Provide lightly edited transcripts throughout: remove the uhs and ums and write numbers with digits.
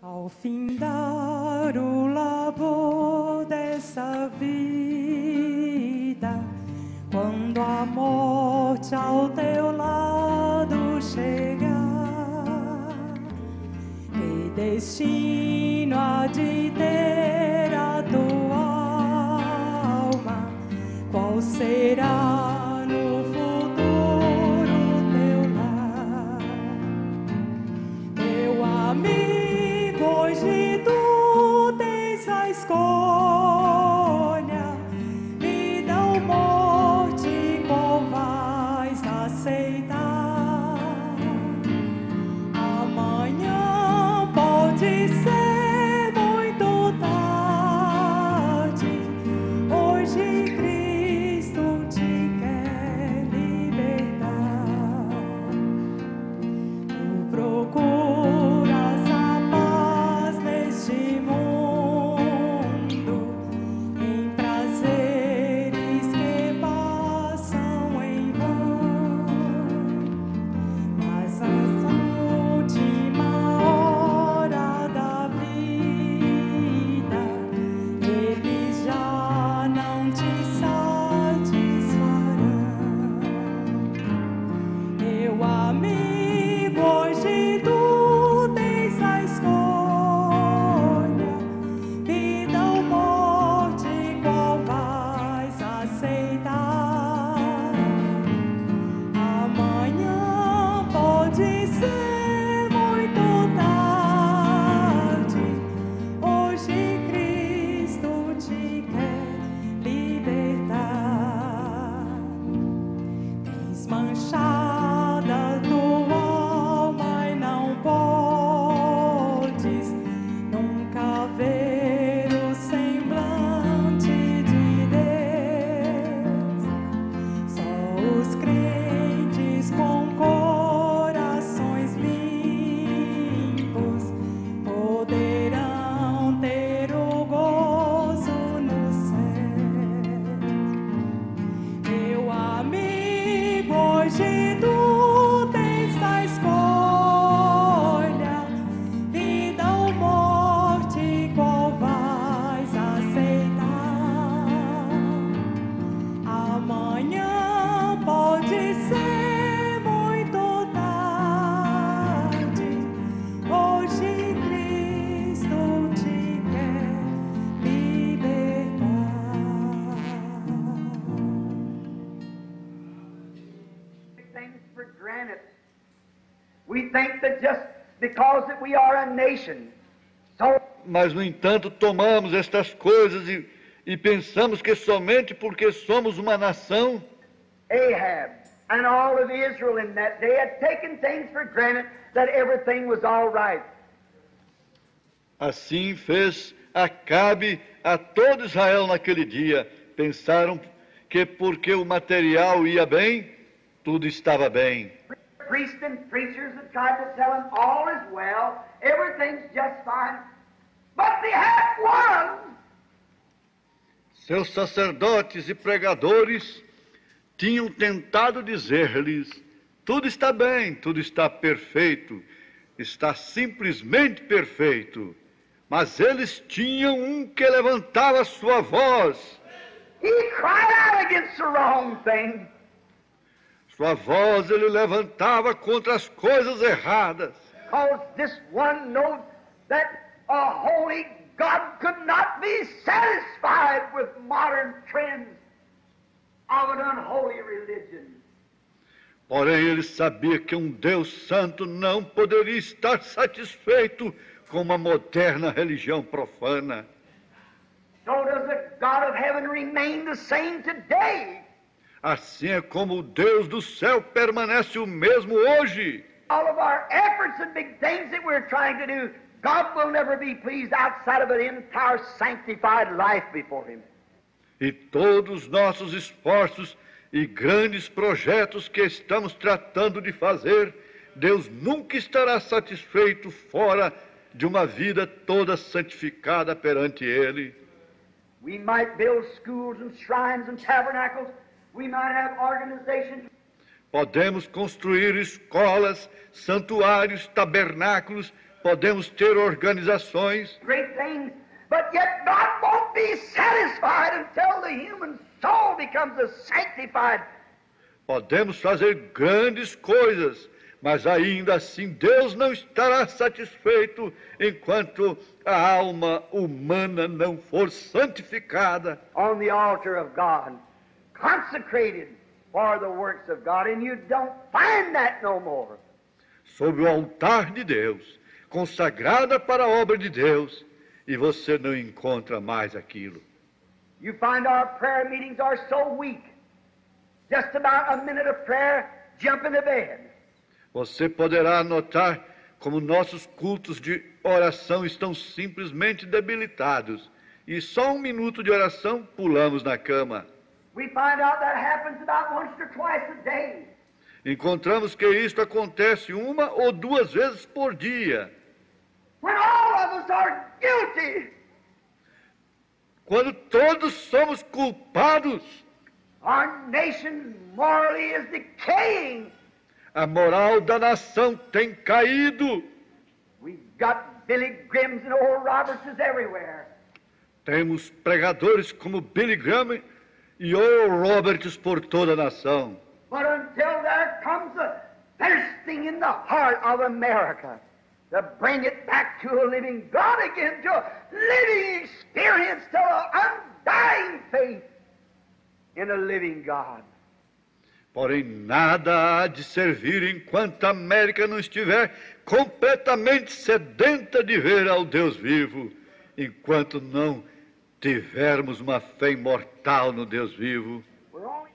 Ao findar o labor dessa vida, quando a morte ao teu lado chegar, que destino há de ter a tua alma? Qual será no futuro teu lar? Meu amigo, hoje tu tens a escolha, vida ou morte, qual vais aceitar? Amanhã pode ser muito tarde, hoje Cristo te quer libertar. Tu procuras a paz neste mundo, em prazeres que passam em vão, mas na última hora da vida, eles já não te satisfarão. Meu amigo, hoje tu tens a escolha, vida ou morte, qual vais aceitar? Amanhã pode ser muito tarde, hoje Cristo te quer libertar. Tens manchada tua alma e não podes nunca ver o semblante de Deus. Só os crentes com corações limpos poderão ter o gozo no céu. Meu amigo, hoje tu tens a escolha, vida ou morte, qual vais aceitar? Amanhã pode ser muito tarde, hoje Cristo te quer libertar. Things for granted. We think that just because that we are a nation, so Mas, no entanto, tomamos estas coisas e pensamos que somente porque somos uma nação, Ahab and all of Israel in that day had taken things for granted that everything was all right. assim fez Acabe a todo Israel naquele dia. Pensaram que porque o material ia bem, tudo estava bem. Priests and preachers that tried to tell him all is well, everything's just fine, but they had one. Seus sacerdotes e pregadores tinham tentado dizer-lhes: tudo está bem, tudo está perfeito, está simplesmente perfeito. Mas eles tinham um que levantava sua voz. He cried out against the wrong thing. Sua voz ele levantava contra as coisas erradas. Because this one knows that a holy God could not be satisfied with modern trends of an unholy religion. Porém, ele sabia que um Deus santo não poderia estar satisfeito com uma moderna religião profana. So does the God of heaven remain the same today. Assim é como o Deus do céu permanece o mesmo hoje. All of our efforts and big things that we're trying to do, God will never be pleased outside of an entire sanctified life before Him. E todos os nossos esforços e grandes projetos que estamos tratando de fazer, Deus nunca estará satisfeito fora de uma vida toda santificada perante Ele. We might build schools and shrines and tabernacles. We might have organizations. Podemos construir escolas, santuários, tabernáculos, Podemos ter organizações, great things, but yet God won't be satisfied until the human soul becomes a sanctified. podemos fazer grandes coisas, mas ainda assim Deus não estará satisfeito enquanto a alma humana não for santificada On the altar of God, consecrated for the works of God, and you don't find that no more. sobre o altar de Deus, consagrada para a obra de Deus, e você não encontra mais aquilo. You find our prayer meetings are so weak. Just about a minute of prayer, jump into bed. Você poderá notar como nossos cultos de oração estão simplesmente debilitados, e só um minuto de oração pulamos na cama. We find out that happens about once or twice a day. Encontramos que isto acontece uma ou duas vezes por dia, When all of us are guilty, quando todos somos culpados. our nation morally is decaying. A moral da nação tem caído. We've got Billy Grahams and Oral Robertses everywhere. Temos pregadores como Billy Graham e Oral Roberts por toda a nação. But until there comes a thirsting in the heart of America to bring it back to a living God again, to a living experience, to an undying faith in a living God. Porém, nada há de servir enquanto a América não estiver completamente sedenta de ver ao Deus vivo, enquanto não tivermos uma fé imortal no Deus vivo. We're only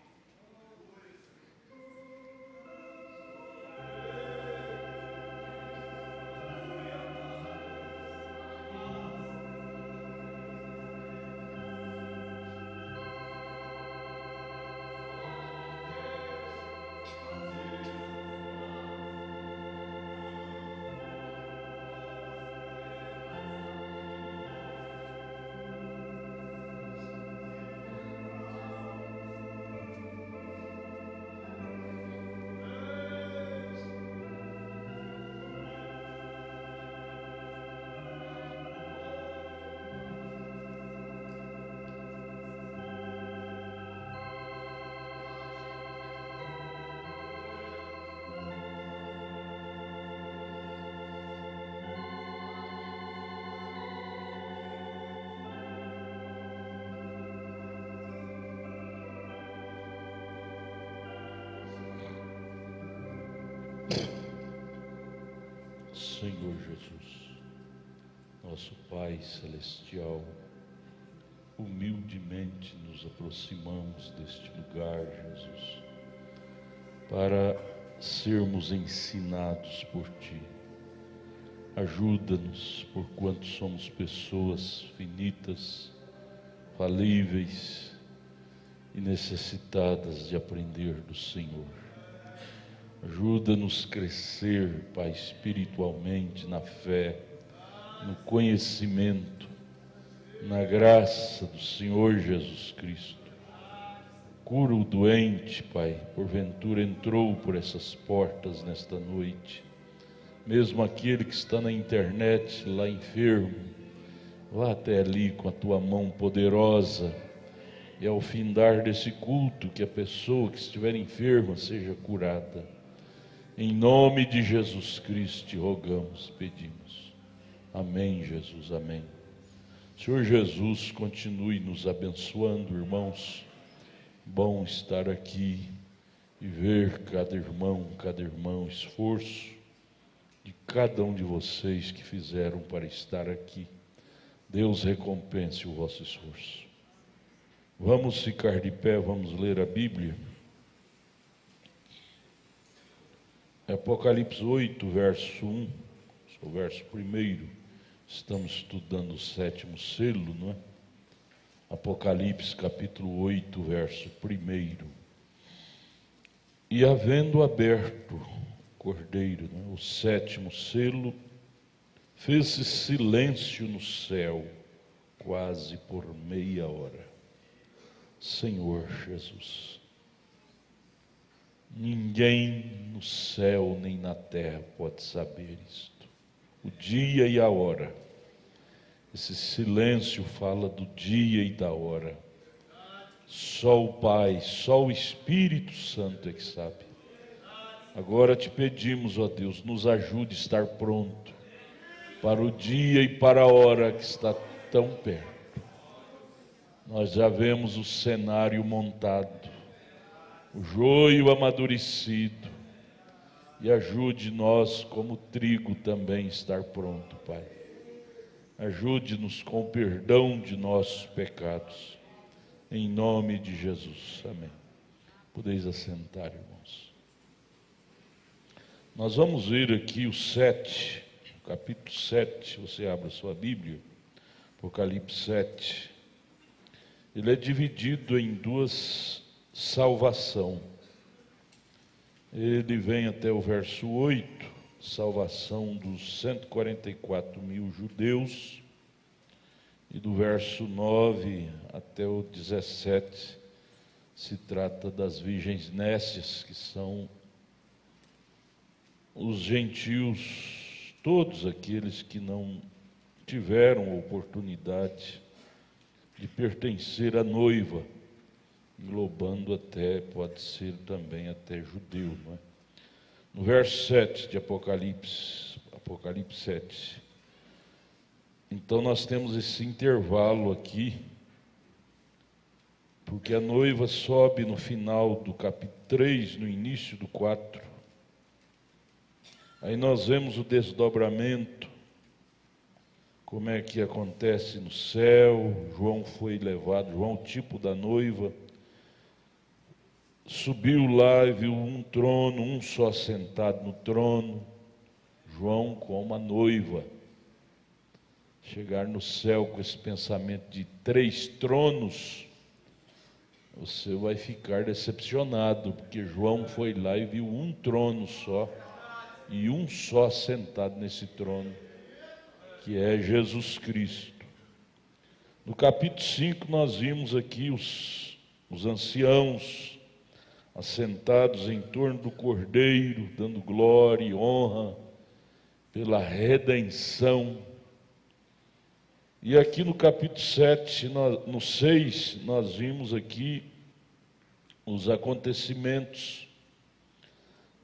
Senhor Jesus, nosso Pai Celestial, humildemente nos aproximamos deste lugar, Jesus, para sermos ensinados por Ti. Ajuda-nos, porquanto somos pessoas finitas, falíveis e necessitadas de aprender do Senhor. Ajuda-nos a crescer, Pai, espiritualmente, na fé, no conhecimento, na graça do Senhor Jesus Cristo. Cura o doente, Pai, porventura entrou por essas portas nesta noite. Mesmo aquele que está na internet, lá enfermo, vá até ali com a Tua mão poderosa, e ao findar desse culto, que a pessoa que estiver enferma seja curada. Em nome de Jesus Cristo te rogamos, pedimos. Amém, Jesus, amém. Senhor Jesus, continue nos abençoando, irmãos. Bom estar aqui e ver cada irmão, esforço de cada um de vocês que fizeram para estar aqui. Deus recompense o vosso esforço. Vamos ficar de pé, vamos ler a Bíblia. Apocalipse 8, verso 1, o verso 1, estamos estudando o 7º selo, não é? Apocalipse capítulo 8, verso 1. E havendo aberto o cordeiro, não é? O 7º selo, fez-se silêncio no céu, quase por meia hora. Senhor Jesus, ninguém no céu nem na terra pode saber isto. o dia e a hora. Esse silêncio fala do dia e da hora. Só o Pai, só o Espírito Santo é que sabe. Agora te pedimos, ó Deus, nos ajude a estar pronto para o dia e para a hora que está tão perto. Nós já vemos o cenário montado, o joio amadurecido, e ajude nós, como trigo, também estar pronto, Pai. Ajude-nos com o perdão de nossos pecados, em nome de Jesus, amém. Podeis assentar, irmãos. Nós vamos ver aqui o capítulo 7, você abre a sua Bíblia, Apocalipse 7. Ele é dividido em duas salvação. Ele vem até o verso 8, salvação dos 144 mil judeus, e do verso 9 até o 17 se trata das virgens nécias, que são os gentios, todos aqueles que não tiveram oportunidade de pertencer à noiva, englobando até, pode ser também até judeu, não é? No verso 7 de Apocalipse 7, então nós temos esse intervalo aqui, porque a noiva sobe no final do capítulo 3, no início do 4, aí nós vemos o desdobramento, como é que acontece no céu. João foi levado, João, tipo da noiva, subiu lá e viu um trono, um só sentado no trono. João como a noiva. Chegar no céu com esse pensamento de 3 tronos, você vai ficar decepcionado, porque João foi lá e viu um trono só, e um só sentado nesse trono, que é Jesus Cristo. No capítulo 5 nós vimos aqui os anciãos assentados em torno do Cordeiro, dando glória e honra pela redenção. E aqui no capítulo 7, no 6, nós vimos aqui os acontecimentos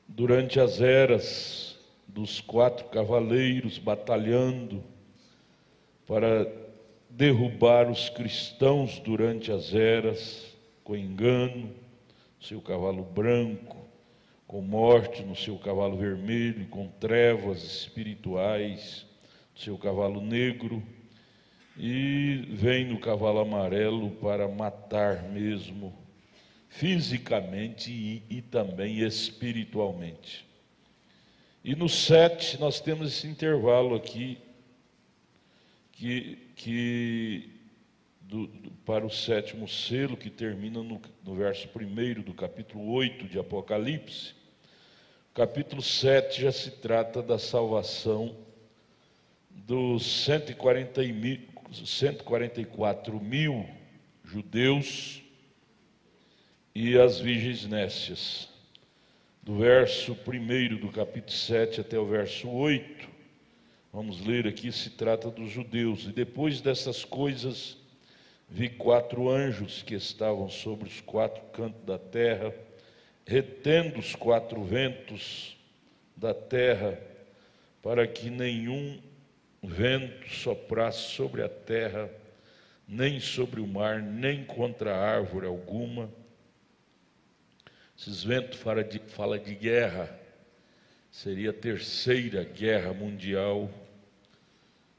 durante as eras dos 4 cavaleiros batalhando para derrubar os cristãos durante as eras, com engano, seu cavalo branco, com morte no seu cavalo vermelho, com trevas espirituais no seu cavalo negro, e vem no cavalo amarelo para matar mesmo, fisicamente e também espiritualmente. E no 7 nós temos esse intervalo aqui, para o 7º selo, que termina no verso 1 do capítulo 8 de Apocalipse. Capítulo 7 já se trata da salvação dos 144 mil judeus e as virgens nécias. Do verso 1 do capítulo 7 até o verso 8, vamos ler aqui, se trata dos judeus. E depois dessas coisas, vi 4 anjos que estavam sobre os 4 cantos da terra, retendo os 4 ventos da terra, para que nenhum vento soprasse sobre a terra, nem sobre o mar, nem contra árvore alguma. Esses ventos fala de guerra, seria a 3ª guerra mundial.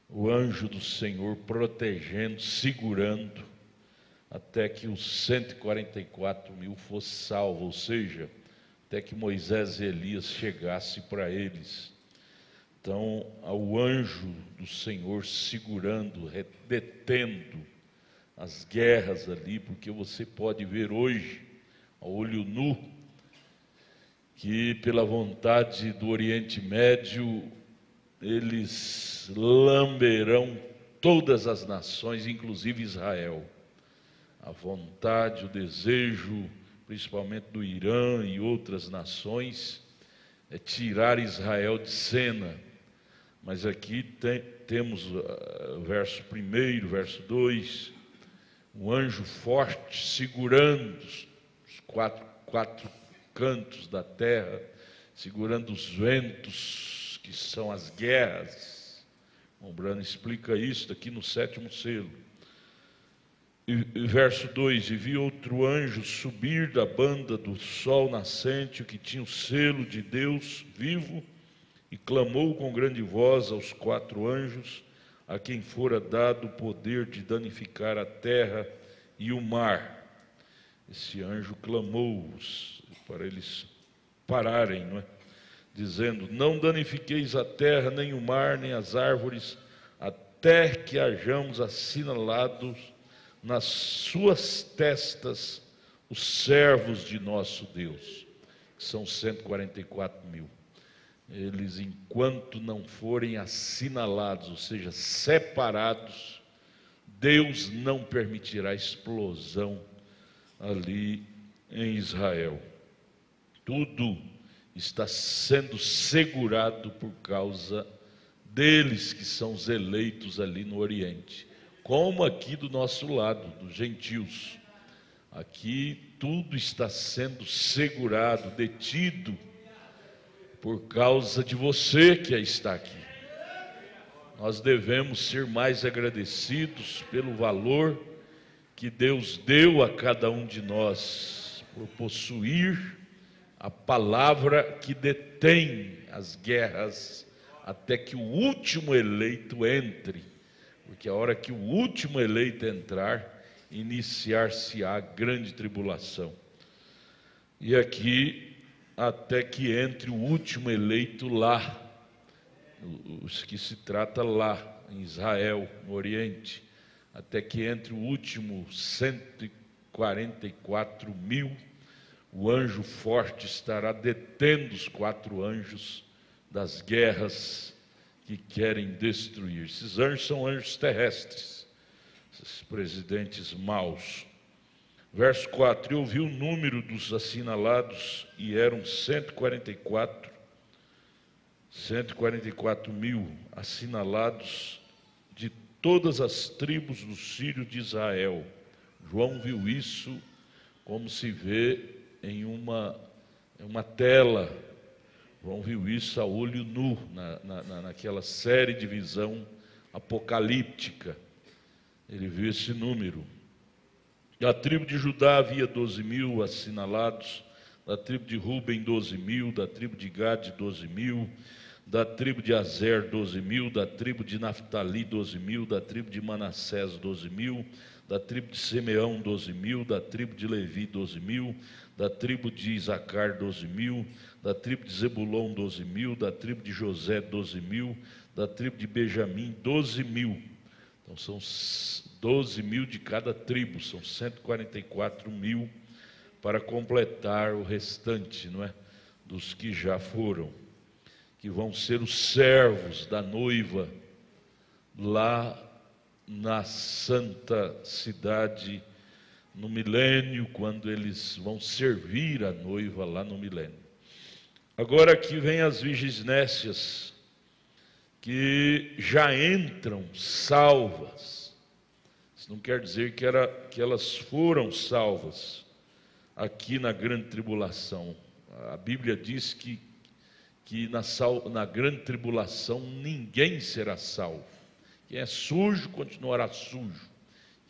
O anjo do Senhor protegendo, segurando, até que os 144 mil fossem salvos, ou seja, até que Moisés e Elias chegassem para eles. Então, o anjo do Senhor segurando, detendo as guerras ali, porque você pode ver hoje, a olho nu, que pela vontade do Oriente Médio, eles lamberão todas as nações, inclusive Israel. A vontade, o desejo, principalmente do Irã e outras nações, é tirar Israel de cena. Mas aqui temos verso 1, verso 2, um anjo forte segurando os quatro cantos da terra, segurando os ventos, que são as guerras. Mombrano explica isso aqui no 7º selo. E verso 2: e vi outro anjo subir da banda do sol nascente, o que tinha o selo de Deus vivo, e clamou com grande voz aos 4 anjos, a quem fora dado o poder de danificar a terra e o mar. Esse anjo clamou-os para eles pararem, não é? Dizendo: não danifiqueis a terra, nem o mar, nem as árvores, até que hajamos assinalados nas suas testas os servos de nosso Deus, que são 144 mil. Eles, enquanto não forem assinalados, ou seja, separados, Deus não permitirá explosão ali em Israel. Tudo está sendo segurado por causa deles, que são os eleitos ali no Oriente, como aqui do nosso lado, dos gentios. Aqui tudo está sendo segurado, detido, por causa de você que está aqui. Nós devemos ser mais agradecidos pelo valor que Deus deu a cada um de nós, por possuir a palavra que detém as guerras, até que o último eleito entre, porque a hora que o último eleito entrar, iniciar-se-á a grande tribulação. E aqui, até que entre o último eleito lá, os que se trata lá em Israel, no Oriente, até que entre o último 144 mil, o anjo forte estará detendo os 4 anjos das guerras que querem destruir. Esses anjos são anjos terrestres, esses presidentes maus. Verso 4: eu vi o número dos assinalados, e eram 144 mil assinalados de todas as tribos dos filhos de Israel. João viu isso como se vê em uma tela. João viu isso a olho nu, naquela série de visão apocalíptica. Ele viu esse número. Da tribo de Judá havia 12 mil assinalados, da tribo de Ruben 12 mil, da tribo de Gade 12 mil, da tribo de Azer 12 mil, da tribo de Naftali 12 mil, da tribo de Manassés 12 mil, da tribo de Simeão 12 mil, da tribo de Levi 12 mil, da tribo de Isacar 12 mil, da tribo de Zebulon 12 mil, da tribo de José 12 mil, da tribo de Benjamim 12 mil. Então são 12 mil de cada tribo, são 144 mil para completar o restante, não é? Dos que já foram, que vão ser os servos da noiva lá na santa cidade no milênio, quando eles vão servir a noiva lá no milênio. Agora aqui vem as virgens nécias, que já entram salvas. Isso não quer dizer que elas foram salvas aqui na grande tribulação. A Bíblia diz que na grande tribulação ninguém será salvo. Quem é sujo continuará sujo,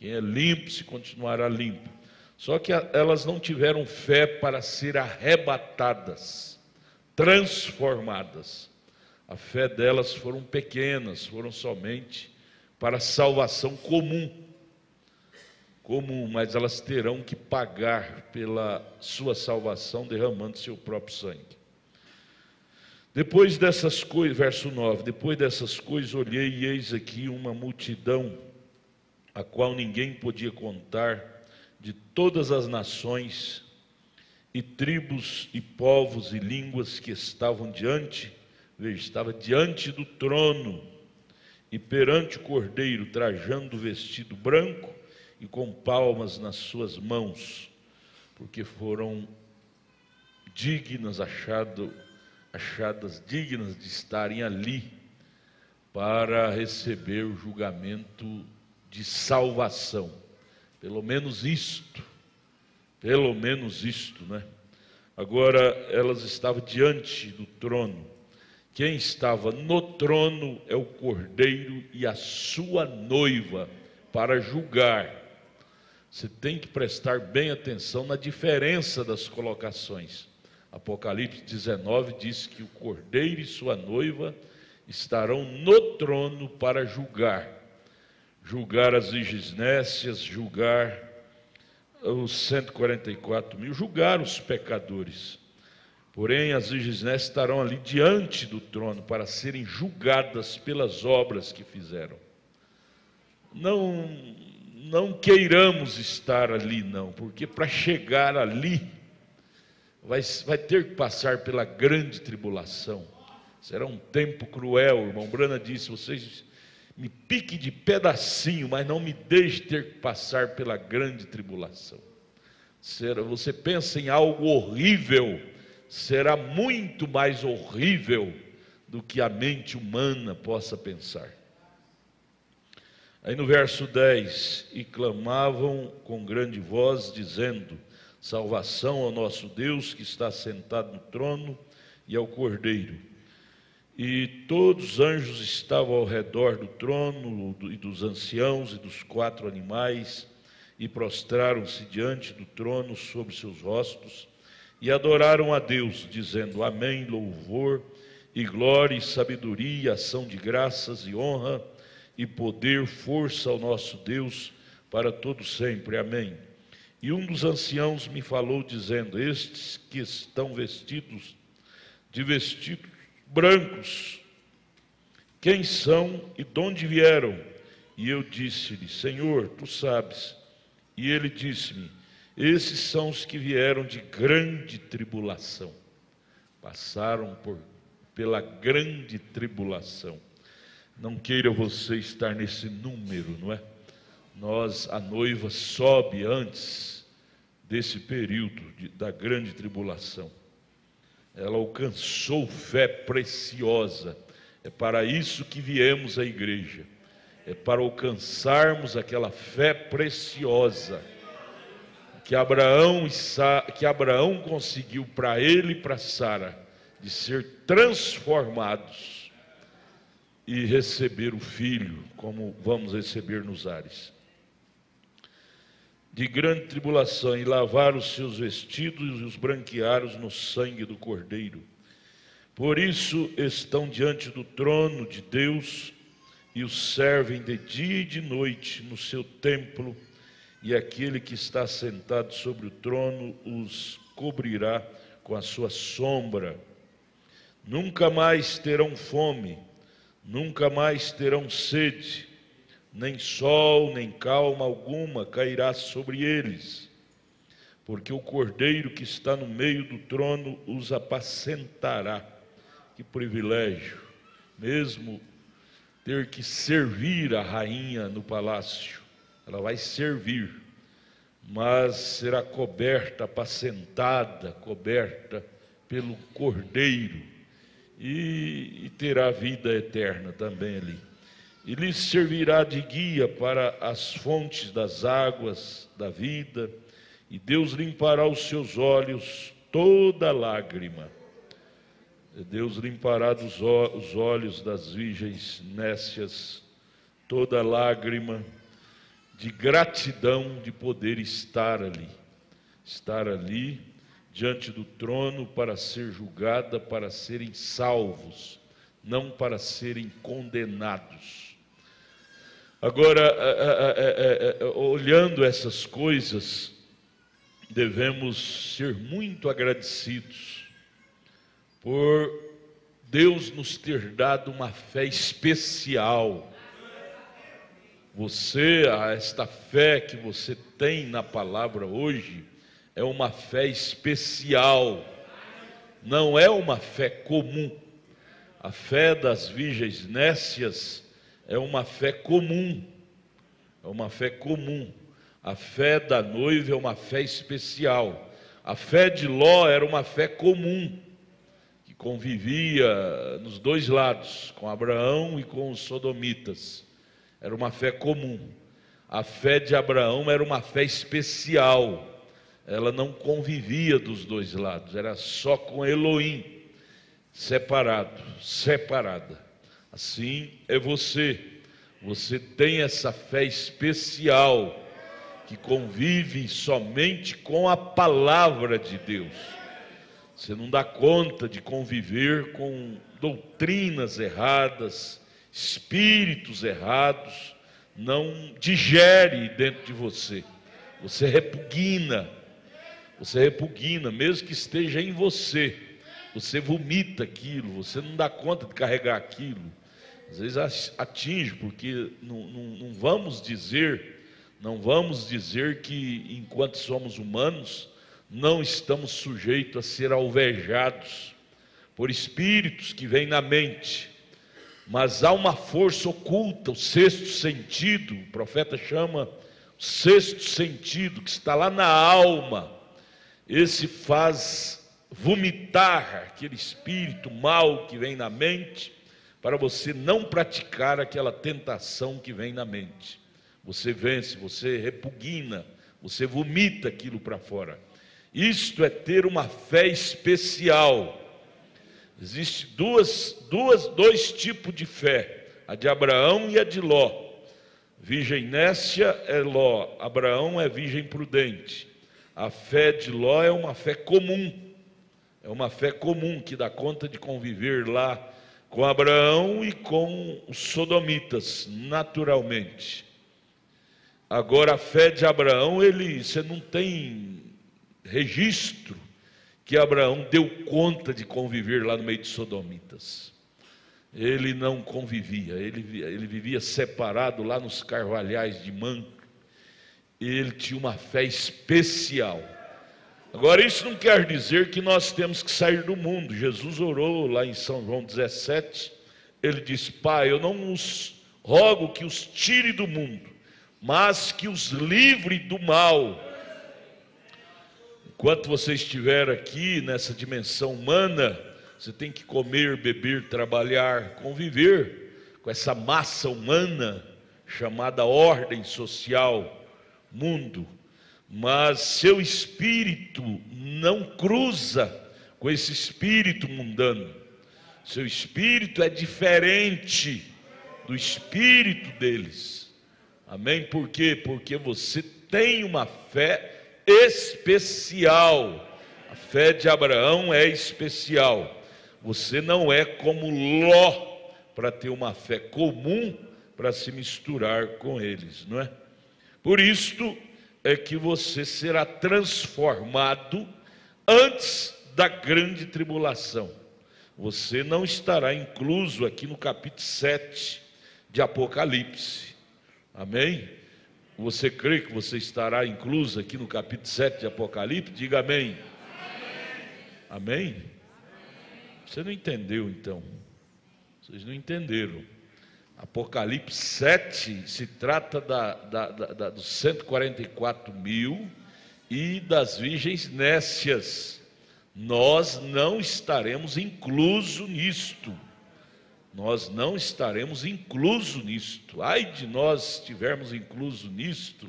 quem é limpo se continuará limpo. Só que elas não tiveram fé para ser arrebatadas, transformadas. A fé delas foram pequenas, foram somente para a salvação comum, mas elas terão que pagar pela sua salvação derramando seu próprio sangue. Depois dessas coisas, verso 9, depois dessas coisas olhei e eis aqui uma multidão, a qual ninguém podia contar, de todas as nações e tribos e povos e línguas que estavam estava diante do trono e perante o Cordeiro, trajando vestido branco e com palmas nas suas mãos, porque foram achadas dignas de estarem ali para receber o julgamento de salvação. Pelo menos isto, né? Agora elas estavam diante do trono. Quem estava no trono é o Cordeiro e a sua noiva para julgar. Você tem que prestar bem atenção na diferença das colocações. Apocalipse 19 diz que o Cordeiro e sua noiva estarão no trono para julgar. Julgar as virgens nécias, julgar os 144 mil, julgar os pecadores. Porém, as virgens nécias estarão ali diante do trono para serem julgadas pelas obras que fizeram. Não queiramos estar ali, não, porque para chegar ali, vai ter que passar pela grande tribulação. Será um tempo cruel. O irmão Brana disse: vocês me piquem de pedacinho, mas não me deixe ter que passar pela grande tribulação. Você pensa em algo horrível, será muito mais horrível do que a mente humana possa pensar. Aí no verso 10, e clamavam com grande voz, dizendo: salvação ao nosso Deus que está sentado no trono e ao Cordeiro. E todos os anjos estavam ao redor do trono e dos anciãos e dos 4 animais, e prostraram-se diante do trono sobre seus rostos, e adoraram a Deus, dizendo: amém, louvor e glória e sabedoria, ação de graças e honra e poder, força ao nosso Deus para todo sempre, amém. E um dos anciãos me falou, dizendo: estes que estão vestidos de vestidos brancos, quem são e de onde vieram? E eu disse-lhe: Senhor, tu sabes. E ele disse-me: esses são os que vieram de grande tribulação, passaram pela grande tribulação. Não queira você estar nesse número, não é? A noiva sobe antes desse período da grande tribulação. Ela alcançou fé preciosa. É para isso que viemos à igreja. É para alcançarmos aquela fé preciosa que Abraão conseguiu para ele e para Sara, de ser transformados e receber o filho, como vamos receber nos ares. De grande tribulação, e lavaram os seus vestidos e os branquearam no sangue do Cordeiro. Por isso estão diante do trono de Deus e os servem de dia e de noite no seu templo, e aquele que está sentado sobre o trono os cobrirá com a sua sombra. Nunca mais terão fome, nunca mais terão sede, nem sol, nem calma alguma cairá sobre eles, porque o Cordeiro que está no meio do trono os apacentará. Que privilégio, mesmo ter que servir a rainha no palácio, ela vai servir, mas será coberta, apacentada, coberta pelo Cordeiro, e terá vida eterna também ali. E lhes servirá de guia para as fontes das águas da vida, e Deus limpará os seus olhos toda lágrima. Deus limpará os olhos das virgens nécias toda lágrima de gratidão de poder estar ali diante do trono para ser julgada, para serem salvos, não para serem condenados. Agora, olhando essas coisas, devemos ser muito agradecidos por Deus nos ter dado uma fé especial. Esta fé que você tem na palavra hoje, é uma fé especial, não é uma fé comum. A fé das virgens nécias é uma fé comum, A fé da noiva é uma fé especial. A fé de Ló era uma fé comum, que convivia nos dois lados, com Abraão e com os sodomitas. Era uma fé comum. A fé de Abraão era uma fé especial. Ela não convivia dos dois lados, era só com Elohim, separada. Assim é você. Você tem essa fé especial que convive somente com a palavra de Deus. Você não dá conta de conviver com doutrinas erradas, espíritos errados, não digere dentro de você. Você repugna, mesmo que esteja em você. Você vomita aquilo, você não dá conta de carregar aquilo. Às vezes atinge, porque não vamos dizer que enquanto somos humanos, não estamos sujeitos a ser alvejados por espíritos que vêm na mente. Mas há uma força oculta, o sexto sentido, o profeta chama o sexto sentido, que está lá na alma. Esse faz vomitar aquele espírito mau que vem na mente, para você não praticar aquela tentação que vem na mente. Você vence, você repugna, você vomita aquilo para fora. Isto é ter uma fé especial. Existem dois tipos de fé, a de Abraão e a de Ló. Virgem nécia é Ló, Abraão é virgem prudente. A fé de Ló é uma fé comum, que dá conta de conviver lá com Abraão e com os sodomitas, naturalmente. Agora a fé de Abraão, você não tem registro que Abraão deu conta de conviver lá no meio de sodomitas. Ele não convivia, ele vivia separado lá nos carvalhais de Mamre. Ele tinha uma fé especial. Agora isso não quer dizer que nós temos que sair do mundo. Jesus orou lá em São João 17, ele disse: Pai, eu não os rogo que os tire do mundo, mas que os livre do mal. Enquanto você estiver aqui nessa dimensão humana, você tem que comer, beber, trabalhar, conviver com essa massa humana chamada ordem social, mundo. Mas seu espírito não cruza com esse espírito mundano. Seu espírito é diferente do espírito deles. Amém? Por quê? Porque você tem uma fé especial. A fé de Abraão é especial. Você não é como Ló para ter uma fé comum para se misturar com eles, não é? Por isto é que você será transformado antes da grande tribulação. Você não estará incluso aqui no capítulo 7 de Apocalipse. Amém? Você crê que você estará incluso aqui no capítulo 7 de Apocalipse? Diga amém. Amém? Você não entendeu então. Vocês não entenderam. Apocalipse 7 se trata dos 144 mil e das virgens nécias. Nós não estaremos inclusos nisto. Nós não estaremos inclusos nisto. Ai de nós estivermos inclusos nisto,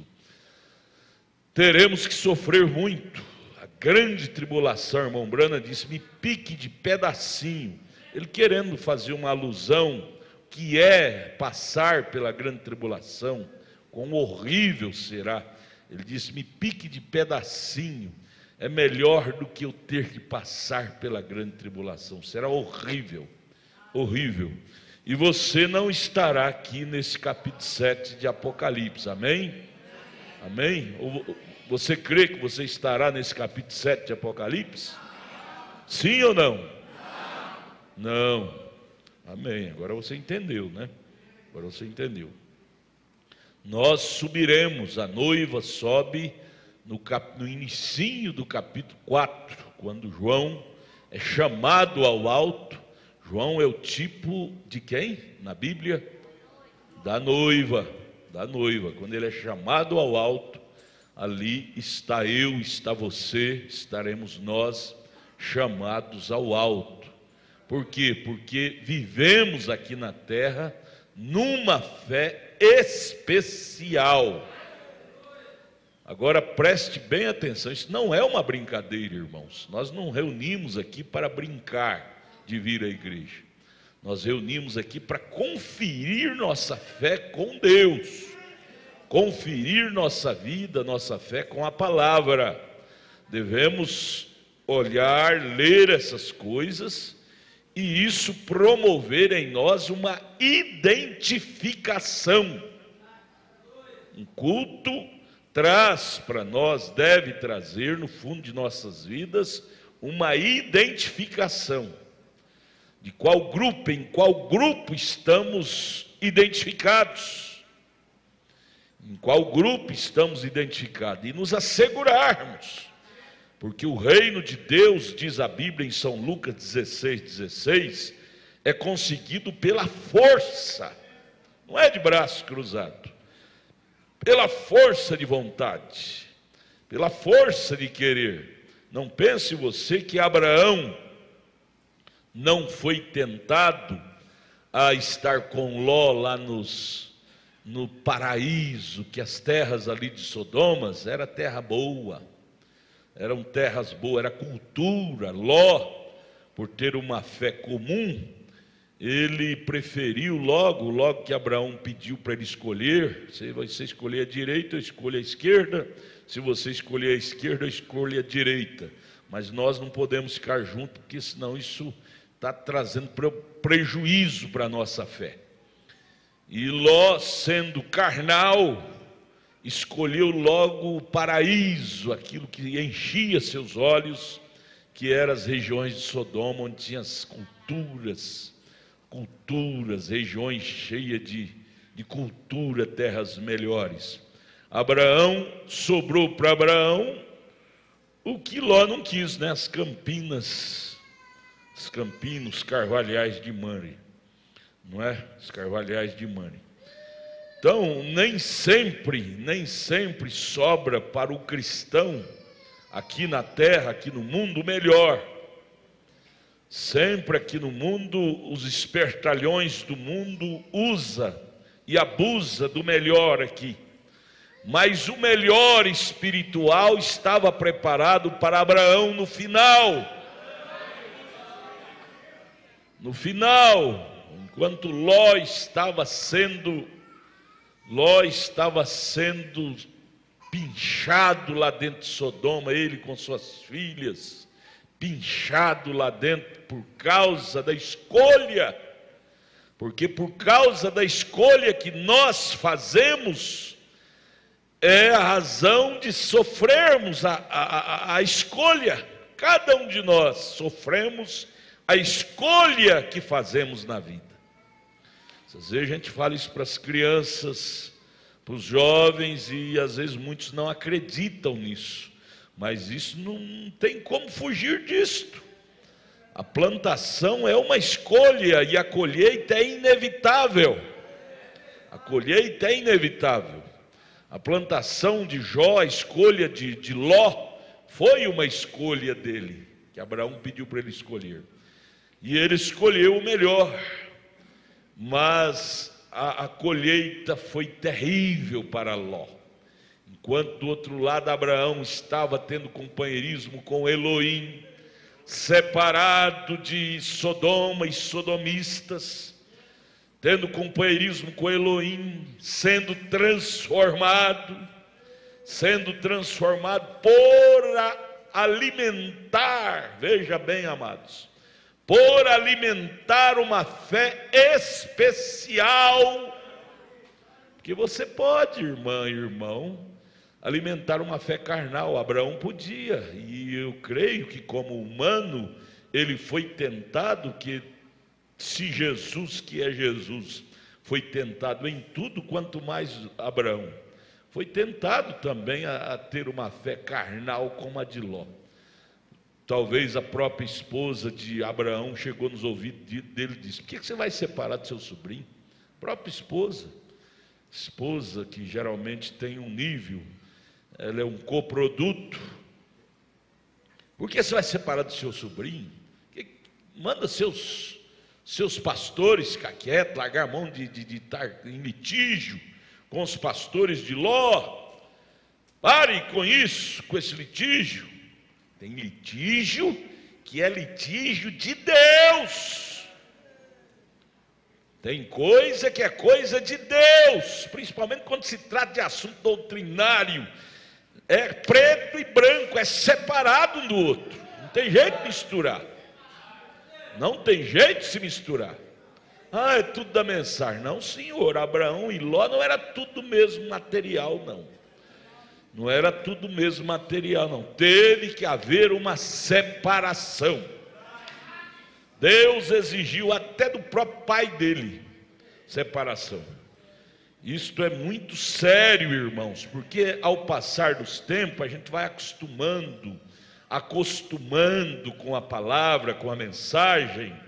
teremos que sofrer muito. A grande tribulação, irmão Brana disse, me pique de pedacinho. Ele querendo fazer uma alusão que é passar pela grande tribulação, quão horrível será. Ele disse, me pique de pedacinho, é melhor do que eu ter que passar pela grande tribulação. Será horrível, horrível. E você não estará aqui nesse capítulo 7 de Apocalipse, amém? Amém? Você crê que você estará nesse capítulo 7 de Apocalipse? Sim ou não? Não. Amém, agora você entendeu, né? Agora você entendeu. Nós subiremos, a noiva sobe no inicinho do capítulo 4, quando João é chamado ao alto. João é o tipo de quem na Bíblia? Da noiva, quando ele é chamado ao alto, ali está eu, está você, estaremos nós chamados ao alto. Por quê? Porque vivemos aqui na terra numa fé especial. Agora preste bem atenção, isso não é uma brincadeira, irmãos. Nós não reunimos aqui para brincar de vir à igreja. Nós reunimos aqui para conferir nossa fé com Deus, conferir nossa vida, nossa fé com a palavra. Devemos olhar, ler essas coisas e isso promover em nós uma identificação. Um culto traz para nós, deve trazer no fundo de nossas vidas uma identificação. De qual grupo, em qual grupo estamos identificados. Em qual grupo estamos identificados. E nos assegurarmos. Porque o reino de Deus, diz a Bíblia em São Lucas 16:16, é conseguido pela força. Não é de braço cruzado. Pela força de vontade. Pela força de querer. Não pense você que Abraão não foi tentado a estar com Ló lá no paraíso, que as terras ali de Sodomas era terra boa, eram terras boas, era cultura. Ló, por ter uma fé comum, ele preferiu logo que Abraão pediu para ele escolher, se você escolher a direita, eu escolho a esquerda, se você escolher a esquerda, eu escolho a direita, mas nós não podemos ficar juntos, porque senão isso está trazendo prejuízo para a nossa fé. E Ló, sendo carnal, escolheu logo o paraíso, aquilo que enchia seus olhos, que eram as regiões de Sodoma, onde tinha as culturas, regiões cheias de cultura, terras melhores. Sobrou para Abraão o que Ló não quis, né? As campinas, os carvalhais de Mamre, não é? Os carvalhais de Mamre. Então, nem sempre sobra para o cristão, aqui na terra, aqui no mundo, o melhor. Sempre aqui no mundo, os espertalhões do mundo usa e abusa do melhor aqui. Mas o melhor espiritual estava preparado para Abraão no final. No final, enquanto Ló estava sendo pinchado lá dentro de Sodoma, ele com suas filhas, pinchado lá dentro por causa da escolha, porque por causa da escolha que nós fazemos, é a razão de sofrermos a escolha. Cada um de nós sofremos a escolha que fazemos na vida. Às vezes a gente fala isso para as crianças, para os jovens, e às vezes muitos não acreditam nisso, mas isso não tem como fugir disto. A plantação é uma escolha e a colheita é inevitável. A colheita é inevitável. A plantação de Jó, a escolha de Ló, foi uma escolha dele, que Abraão pediu para ele escolher. E ele escolheu o melhor, mas a colheita foi terrível para Ló. Enquanto do outro lado Abraão estava tendo companheirismo com Elohim, separado de Sodoma e sodomistas, tendo companheirismo com Elohim, sendo transformado por alimentar, veja bem, amados, por alimentar uma fé especial, porque você pode, irmã e irmão, alimentar uma fé carnal. Abraão podia, e eu creio que como humano, ele foi tentado, que se Jesus, que é Jesus, foi tentado em tudo, quanto mais Abraão, foi tentado também a ter uma fé carnal como a de Ló. Talvez a própria esposa de Abraão chegou nos ouvidos dele e disse: por que você vai separar do seu sobrinho? A própria esposa que geralmente tem um nível, ela é um coproduto. Por que você vai separar do seu sobrinho? manda seus pastores ficar quietos, largar a mão de estar em litígio com os pastores de Ló. Pare com isso, com esse litígio. Tem litígio que é litígio de Deus. Tem coisa que é coisa de Deus, principalmente quando se trata de assunto doutrinário. É preto e branco, é separado um do outro. Não tem jeito de misturar. Não tem jeito de se misturar. Ah, é tudo da mensagem. Não, senhor, Abraão e Ló não era tudo mesmo material, não. Não era tudo mesmo material, não. Teve que haver uma separação. Deus exigiu até do próprio pai dele separação. Isto é muito sério, irmãos, porque ao passar dos tempos a gente vai acostumando com a palavra, com a mensagem,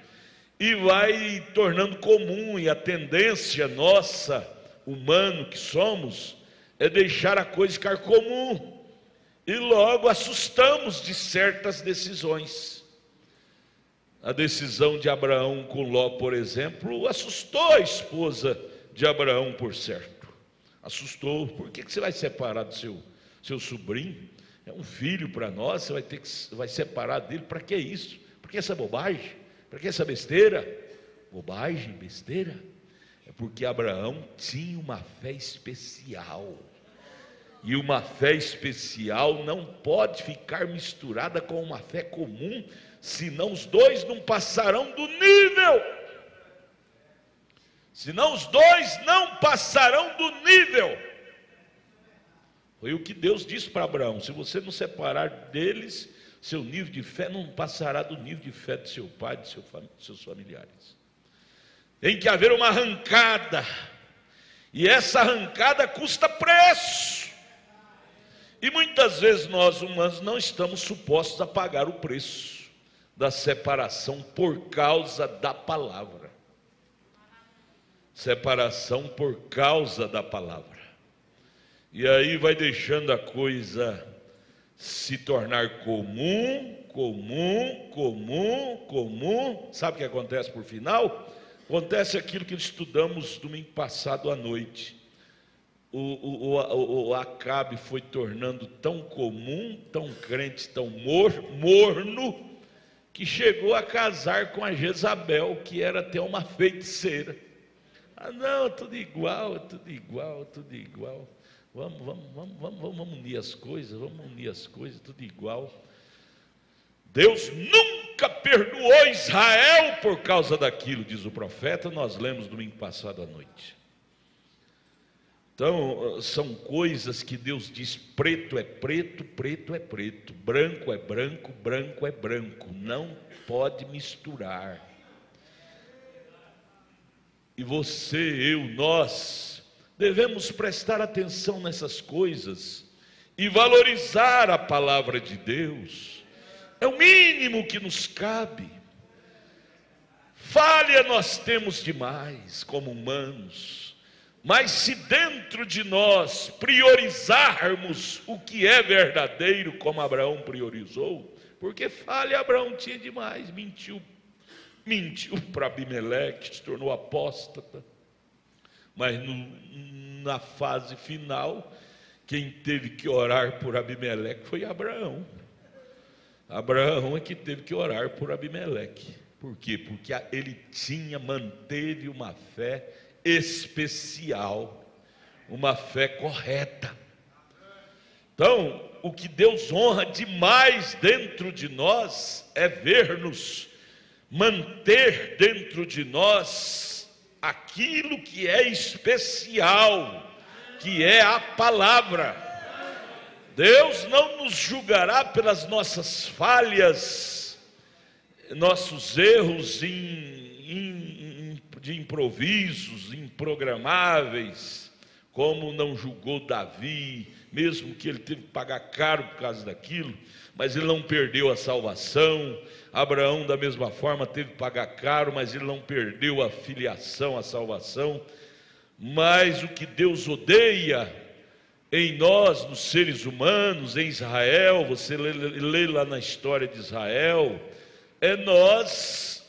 e vai tornando comum, e a tendência nossa, humano que somos, é deixar a coisa ficar comum, e logo assustamos de certas decisões. A decisão de Abraão com Ló, por exemplo, assustou a esposa de Abraão, por certo. Assustou. Por que você vai separar do seu sobrinho? É um filho para nós, você vai separar dele. Para que isso? Por que essa bobagem? Para que essa besteira? Bobagem, besteira? É porque Abraão tinha uma fé especial. E uma fé especial não pode ficar misturada com uma fé comum, senão os dois não passarão do nível. Senão os dois não passarão do nível. Foi o que Deus disse para Abraão: se você não separar deles, seu nível de fé não passará do nível de fé de seu pai, de seus familiares. Tem que haver uma arrancada, e essa arrancada custa preço. E muitas vezes nós humanos não estamos supostos a pagar o preço da separação por causa da palavra. Separação por causa da palavra. E aí vai deixando a coisa se tornar comum. Sabe o que acontece por final? Acontece aquilo que estudamos domingo passado à noite. O Acabe foi tornando tão comum, tão crente, tão morno, que chegou a casar com a Jezabel, que era até uma feiticeira. Ah, não, tudo igual. Vamos unir as coisas, tudo igual. Deus nunca perdoou Israel por causa daquilo, diz o profeta. Nós lemos domingo passado à noite. Então, são coisas que Deus diz: preto é preto, preto é preto, branco é branco, branco é branco. Não pode misturar. E você, eu, nós devemos prestar atenção nessas coisas e valorizar a palavra de Deus. É o mínimo que nos cabe. Falha nós temos demais como humanos, mas se dentro de nós priorizarmos o que é verdadeiro, como Abraão priorizou, porque falha Abraão tinha demais, mentiu para Abimeleque, se tornou apóstata. Mas na fase final, quem teve que orar por Abimeleque foi Abraão. Abraão é que teve que orar por Abimeleque. Por quê? Porque ele manteve uma fé especial, uma fé correta. Então, o que Deus honra demais dentro de nós é ver-nos manter dentro de nós aquilo que é especial, que é a palavra. Deus não nos julgará pelas nossas falhas, nossos erros de improvisos, improgramáveis, como não julgou Davi, mesmo que ele teve que pagar caro por causa daquilo, mas ele não perdeu a salvação. Abraão, da mesma forma, teve que pagar caro, mas ele não perdeu a filiação, a salvação. Mas o que Deus odeia em nós, nos seres humanos, em Israel, você lê lá na história de Israel, é nós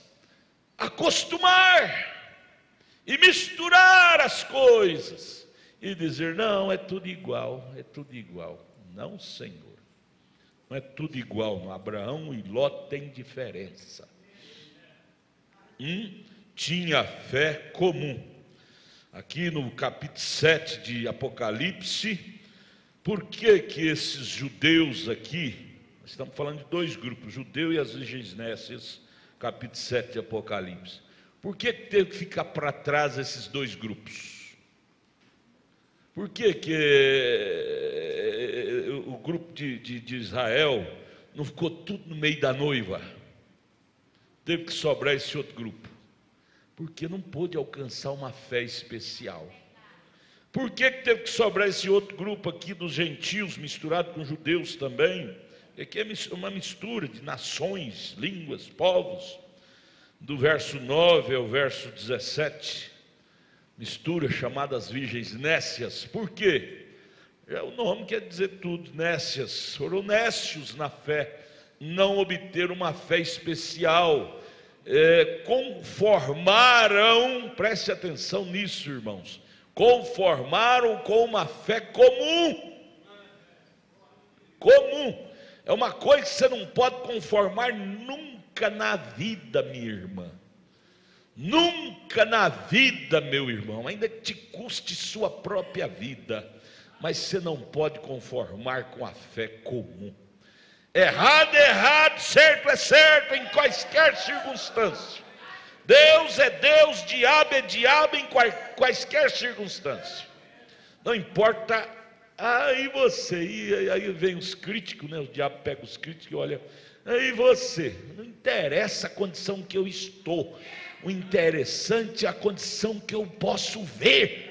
acostumar e misturar as coisas e dizer: não, é tudo igual, é tudo igual. Não, Senhor, não é tudo igual. No Abraão e Ló tem diferença. Tinha fé comum. Aqui no capítulo 7 de Apocalipse, por que que esses judeus aqui, nós estamos falando de dois grupos, judeu e as virgens nécias, capítulo 7 de Apocalipse, por que que teve que ficar para trás esses dois grupos? Por que que o grupo de Israel não ficou tudo no meio da noiva? Teve que sobrar esse outro grupo. Porque não pôde alcançar uma fé especial. Por que que teve que sobrar esse outro grupo aqui dos gentios, misturado com judeus também? Aqui é uma mistura de nações, línguas, povos. Do verso 9 ao verso 17, mistura chamada as virgens nécias. Por quê? O nome quer dizer tudo, nécias. Foram nécios na fé, não obteram uma fé especial. Conformaram, preste atenção nisso, irmãos, conformaram com uma fé comum. É uma coisa que você não pode conformar nunca na vida, minha irmã, nunca na vida, meu irmão, ainda que te custe sua própria vida, mas você não pode conformar com a fé comum. Errado é errado, certo é certo, em quaisquer circunstâncias. Deus é Deus, diabo é diabo, em quaisquer circunstâncias. Não importa. Aí você, e aí vem os críticos, né? O diabo pega os críticos e olha, aí você, não interessa a condição que eu estou, o interessante é a condição que eu posso ver.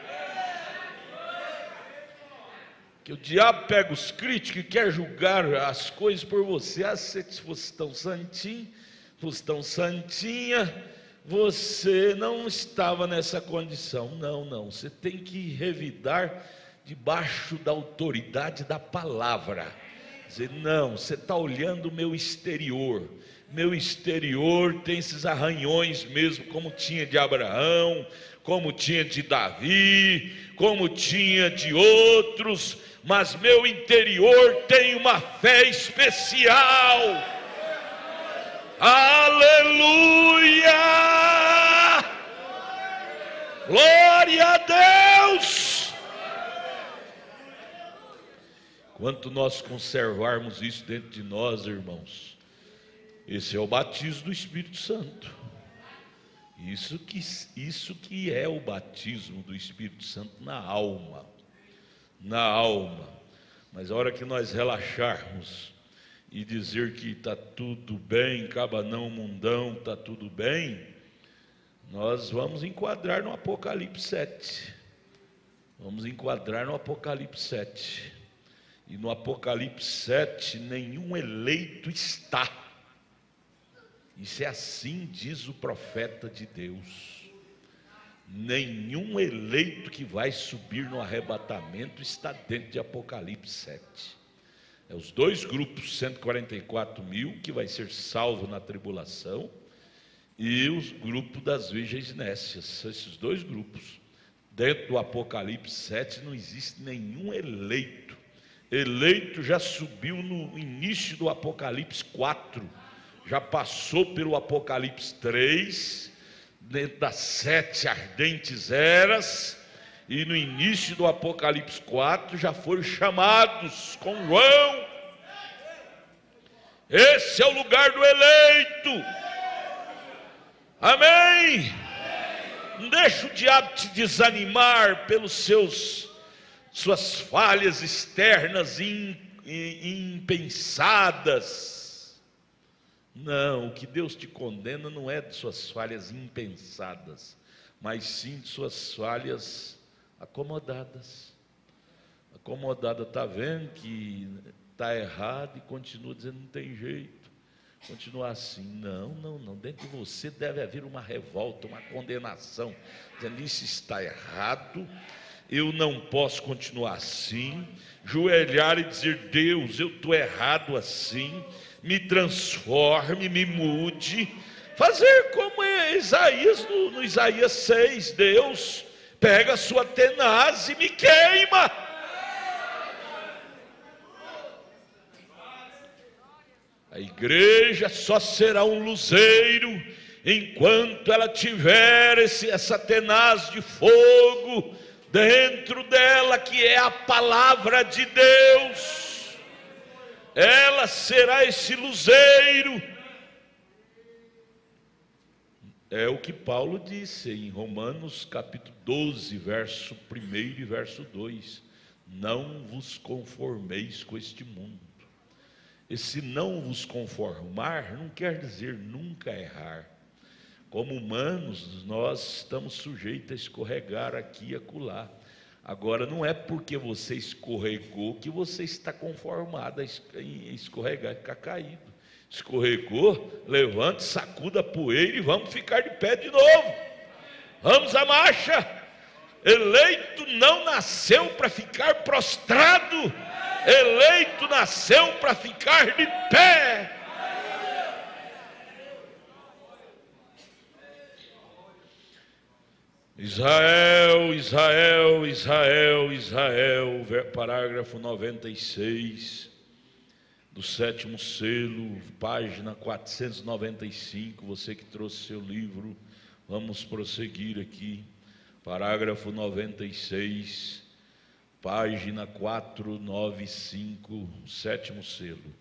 Que o diabo pega os críticos e quer julgar as coisas por você. Se fosse tão santinho, fosse tão santinha, você não estava nessa condição. Não, você tem que revidar debaixo da autoridade da palavra. Dizer: não, você está olhando o meu exterior tem esses arranhões mesmo, como tinha de Abraão, como tinha de Davi, como tinha de outros, mas meu interior tem uma fé especial. Aleluia! Glória a Deus! Quanto nós conservarmos isso dentro de nós, irmãos, esse é o batismo do Espírito Santo. Isso que é o batismo do Espírito Santo na alma. Mas a hora que nós relaxarmos e dizer que está tudo bem, cabanão, mundão, está tudo bem, nós vamos enquadrar no Apocalipse 7. E no Apocalipse 7, nenhum eleito está. Isso é assim, diz o profeta de Deus. Nenhum eleito que vai subir no arrebatamento está dentro de Apocalipse 7. É os dois grupos, 144 mil, que vai ser salvo na tribulação, e os grupos das virgens nécias. Esses dois grupos. Dentro do Apocalipse 7 não existe nenhum eleito. Eleito já subiu no início do Apocalipse 4, já passou pelo Apocalipse 3, dentro das 7 ardentes eras, e no início do Apocalipse 4 já foram chamados com João. Esse é o lugar do eleito. Amém? Não deixa o diabo te desanimar pelos suas falhas externas impensadas. Não, o que Deus te condena não é de suas falhas impensadas, mas sim de suas falhas acomodadas. Está vendo que está errado e continua dizendo: não tem jeito, continuar assim. Não, dentro de você deve haver uma revolta, uma condenação, dizendo: isso está errado, eu não posso continuar assim. Joelhar e dizer: Deus, eu estou errado assim, me transforme, me mude. Fazer como Isaías, no Isaías 6, Deus pega a sua tenaz e me queima. A igreja só será um luzeiro enquanto ela tiver essa tenaz de fogo dentro dela, que é a palavra de Deus. Ela será esse luzeiro. É o que Paulo disse em Romanos capítulo 12, verso 1 e verso 2. Não vos conformeis com este mundo. Esse não vos conformar não quer dizer nunca errar. Como humanos, nós estamos sujeitos a escorregar aqui e acolá. Agora, não é porque você escorregou que você está conformado em escorregar e ficar caído. Escorregou, levante, sacuda a poeira e vamos ficar de pé de novo. Vamos à marcha. Eleito não nasceu para ficar prostrado. Eleito nasceu para ficar de pé. Israel, Israel, Israel, Israel, parágrafo 96 do 7º selo, página 495. Você que trouxe seu livro, vamos prosseguir aqui. Parágrafo 96, página 495, 7º selo.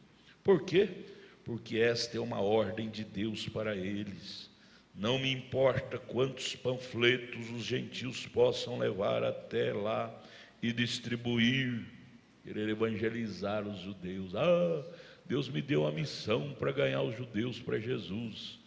Por quê? Porque esta é uma ordem de Deus para eles. Não me importa quantos panfletos os gentios possam levar até lá e distribuir, querer evangelizar os judeus. Deus me deu a missão para ganhar os judeus para Jesus.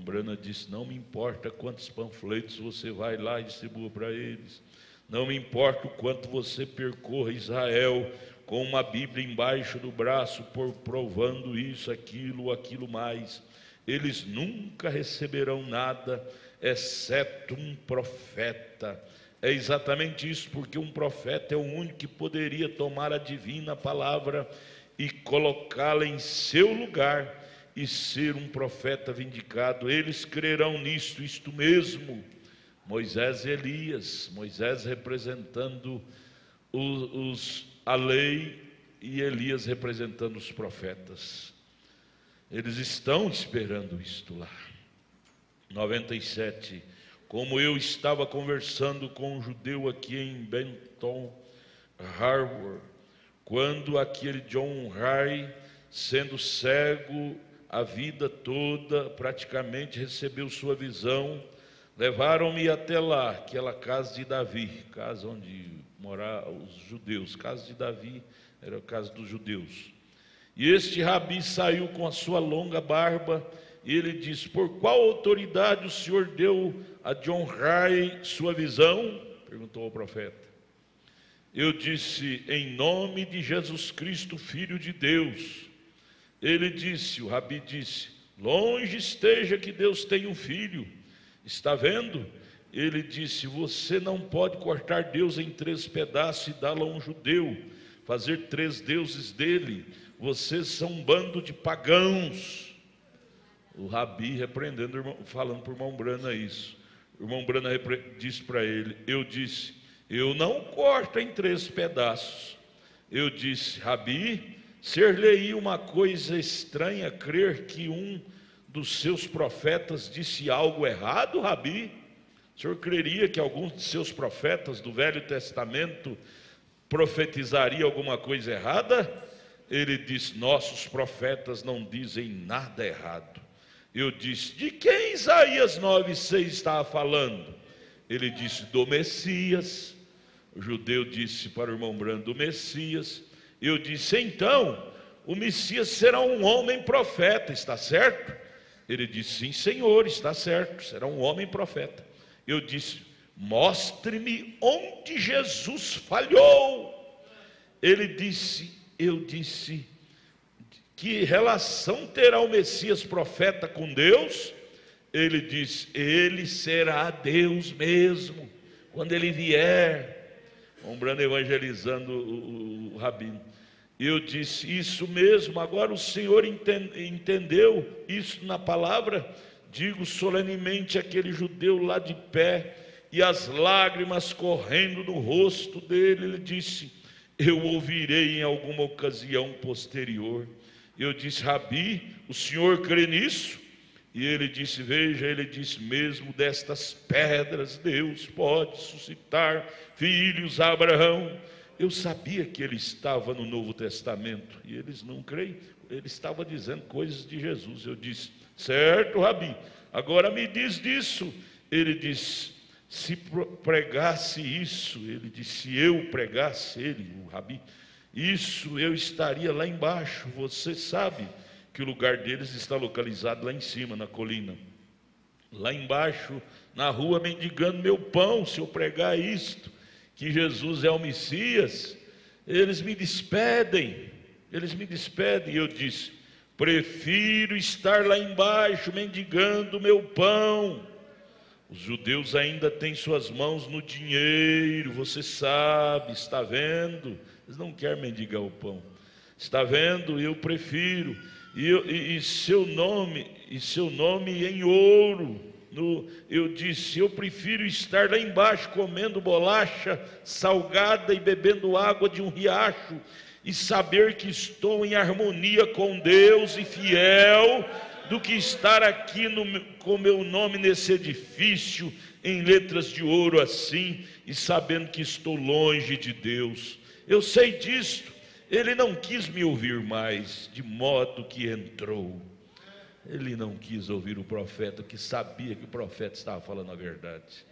Brana disse: não me importa quantos panfletos você vai lá e distribua para eles. Não me importa o quanto você percorra Israel com uma Bíblia embaixo do braço, provando isso, aquilo mais. Eles nunca receberão nada, exceto um profeta. É exatamente isso, porque um profeta é o único que poderia tomar a divina palavra e colocá-la em seu lugar e ser um profeta vindicado. Eles crerão nisto, isto mesmo. Moisés e Elias, Moisés representando a lei e Elias representando os profetas. Eles estão esperando isto lá. 97. Como eu estava conversando com um judeu aqui em Benton Harbor, quando aquele John Ray, sendo cego a vida toda, praticamente recebeu sua visão, levaram-me até lá, aquela casa de Davi, casa onde moravam os judeus. Casa de Davi era a casa dos judeus. E este rabi saiu com a sua longa barba, e ele disse: por qual autoridade o Senhor deu a John Ray sua visão? Perguntou ao profeta. Eu disse: em nome de Jesus Cristo, Filho de Deus. Ele disse, o rabi disse: longe esteja que Deus tenha um filho. Está vendo? Ele disse: você não pode cortar Deus em 3 pedaços e dá-lo a um judeu, fazer 3 deuses dele. Vocês são um bando de pagãos. O rabi repreendendo, falando para o irmão Brana isso. O irmão Brana disse para ele: eu disse, eu não corto em 3 pedaços. Eu disse: rabi, ser-lhe-ei uma coisa estranha crer que um dos seus profetas disse algo errado, rabi? O senhor creria que alguns de seus profetas do Velho Testamento profetizaria alguma coisa errada? Ele disse: nossos profetas não dizem nada errado. Eu disse: de quem Isaías 9,6 estava falando? Ele disse: do Messias. O judeu disse para o irmão Brando: do Messias. Eu disse: então, o Messias será um homem profeta, está certo? Ele disse: sim, Senhor, está certo, será um homem profeta. Eu disse: mostre-me onde Jesus falhou. Ele disse: eu disse, que relação terá o Messias profeta com Deus? Ele disse: ele será Deus mesmo, quando ele vier. Brando evangelizando o rabino. Eu disse: isso mesmo, agora o Senhor entendeu isso na palavra digo solenemente àquele judeu lá de pé, e as lágrimas correndo no rosto dele, ele disse: eu ouvirei em alguma ocasião posterior. Eu disse: Rabi, o senhor crê nisso? E ele disse: veja, ele disse, mesmo destas pedras Deus pode suscitar filhos a Abraão. Eu sabia que ele estava no Novo Testamento, e eles não creem. Ele estava dizendo coisas de Jesus. Eu disse: certo, Rabi, agora me diz disso. Ele disse: se pregasse isso, ele disse, se eu pregasse, ele, o Rabi, isso, eu estaria lá embaixo. Você sabe que o lugar deles está localizado lá em cima, na colina, lá embaixo, na rua, mendigando meu pão. Se eu pregar isto, que Jesus é o Messias, eles me despedem. E eu disse: prefiro estar lá embaixo, mendigando meu pão. Os judeus ainda têm suas mãos no dinheiro, você sabe, está vendo? Eles não querem mendigar o pão. Está vendo? Eu prefiro. E seu nome em ouro. Eu disse: eu prefiro estar lá embaixo comendo bolacha salgada e bebendo água de um riacho, e saber que estou em harmonia com Deus e fiel, do que estar aqui com meu nome nesse edifício em letras de ouro assim, e sabendo que estou longe de Deus. Eu sei disto. Ele não quis me ouvir mais, de modo que entrou. Ele não quis ouvir o profeta, que sabia que o profeta estava falando a verdade.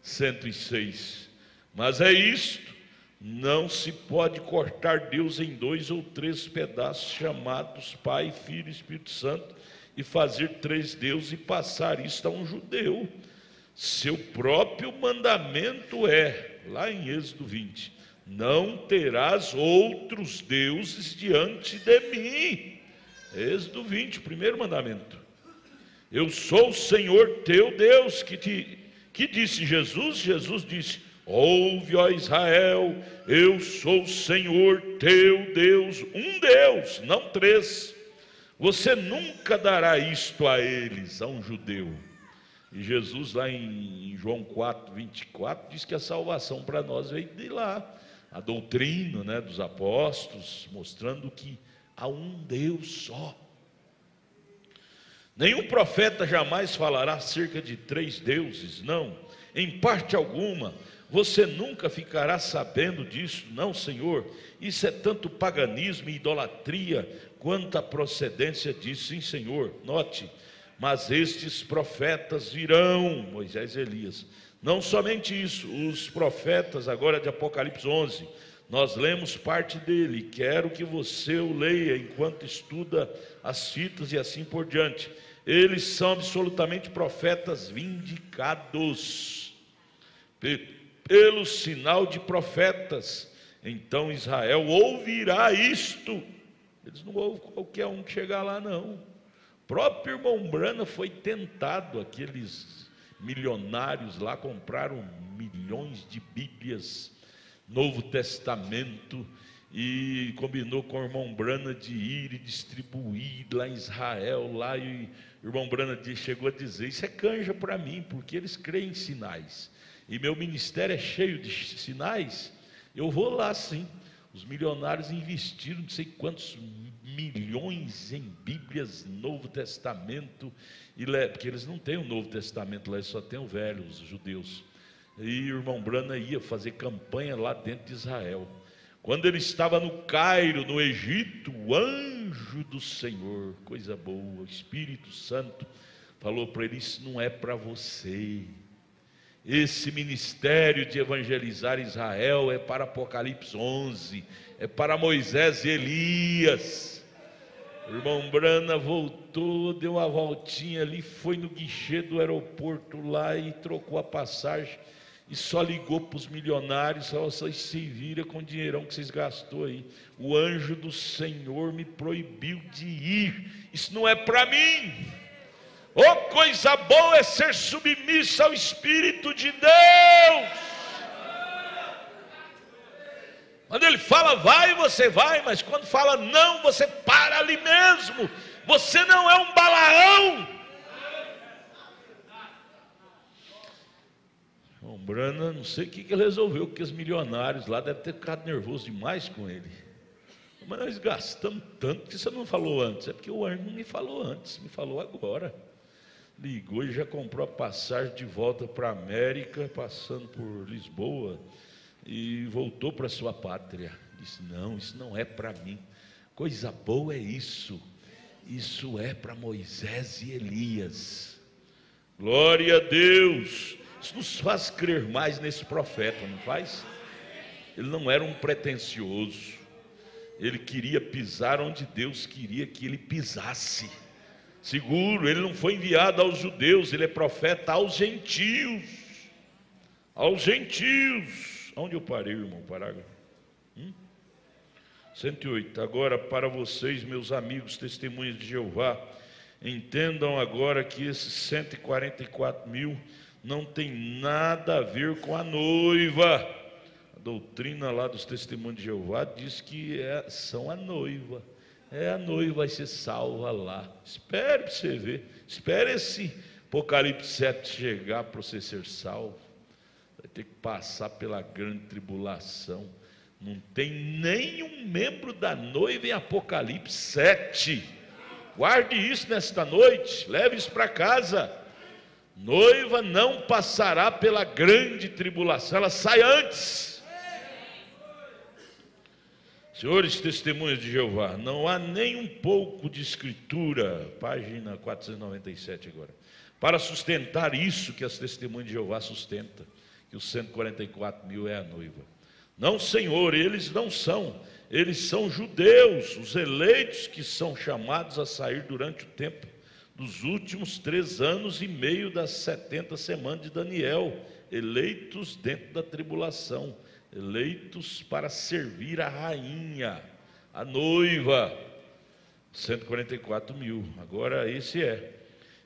106. Mas é isto: não se pode cortar Deus em 2 ou 3 pedaços, chamados Pai, Filho e Espírito Santo, e fazer 3 deuses e passar isto a um judeu. Seu próprio mandamento é, lá em Êxodo 20, não terás outros deuses diante de mim. Êxodo 20, o primeiro mandamento. Eu sou o Senhor teu Deus. Que disse Jesus? Jesus disse: ouve, ó Israel, eu sou o Senhor teu Deus, um Deus, não 3. Você nunca dará isto a eles, a um judeu. E Jesus, lá em João 4, 24, diz que a salvação para nós veio de lá. A doutrina, né, dos apóstolos, mostrando que há um Deus só. Nenhum profeta jamais falará acerca de 3 deuses, não, em parte alguma. Você nunca ficará sabendo disso, não, Senhor. Isso é tanto paganismo e idolatria quanto a procedência disso, sim, Senhor. Note: mas estes profetas virão, Moisés e Elias. Não somente isso, os profetas agora de Apocalipse 11, nós lemos parte dele. Quero que você o leia enquanto estuda as fitas e assim por diante. Eles são absolutamente profetas vindicados pelo sinal de profetas. Então Israel ouvirá isto. Eles não ouvem qualquer um que chegar lá, não. O próprio irmão Brana foi tentado. Aqueles milionários lá compraram milhões de Bíblias, Novo Testamento, e combinou com o irmão Brana de ir e distribuir lá em Israel, lá, e o irmão Brana chegou a dizer: isso é canja para mim, porque eles creem em sinais, e meu ministério é cheio de sinais, eu vou lá sim. Os milionários investiram não sei quantos milhões em Bíblias, Novo Testamento, porque eles não têm o Novo Testamento lá, eles só têm o Velho, os judeus. E o irmão Brana ia fazer campanha lá dentro de Israel. Quando ele estava no Cairo, no Egito, o anjo do Senhor, coisa boa, o Espírito Santo, falou para ele: isso não é para você. Esse ministério de evangelizar Israel é para Apocalipse 11, é para Moisés e Elias. O irmão Brana voltou, deu uma voltinha ali, foi no guichê do aeroporto lá e trocou a passagem, e só ligou para os milionários: vocês se viram com o dinheirão que vocês gastou aí. O anjo do Senhor me proibiu de ir, isso não é para mim. Oh, coisa boa é ser submisso ao Espírito de Deus. Quando ele fala vai, você vai, mas quando fala não, você para ali mesmo. Você não é um Balaão. O Brana, não sei o que ele resolveu, porque os milionários lá devem ter ficado nervosos demais com ele. Mas nós gastamos tanto que você não falou antes. É porque o Arno não me falou antes, me falou agora. Ligou e já comprou a passagem de volta para a América, passando por Lisboa, e voltou para sua pátria. Disse: não, isso não é para mim. Coisa boa é isso. Isso é para Moisés e Elias. Glória a Deus. Isso nos faz crer mais nesse profeta, não faz? Ele não era um pretensioso. Ele queria pisar onde Deus queria que ele pisasse. Seguro, ele não foi enviado aos judeus, ele é profeta aos gentios. Aos gentios. Onde eu parei, irmão? Parágrafo 108. Agora, para vocês, meus amigos, testemunhas de Jeová, entendam agora que esses 144 mil não tem nada a ver com a noiva. A doutrina lá dos testemunhos de Jeová diz que são a noiva. A noiva vai ser salva lá. Espere para você ver. Espere esse Apocalipse 7 chegar para você ser salvo. Vai ter que passar pela grande tribulação. Não tem nenhum membro da noiva em Apocalipse 7. Guarde isso nesta noite. Leve isso para casa. Noiva não passará pela grande tribulação. Ela sai antes. Senhores testemunhas de Jeová, não há nem um pouco de escritura, página 497 agora, para sustentar isso que as testemunhas de Jeová sustentam, que os 144 mil é a noiva. Não, Senhor, eles não são, eles são judeus, os eleitos que são chamados a sair durante o tempo dos últimos 3 anos e meio das 70 semanas de Daniel, eleitos dentro da tribulação, eleitos para servir a rainha, a noiva. 144 mil, agora esse é.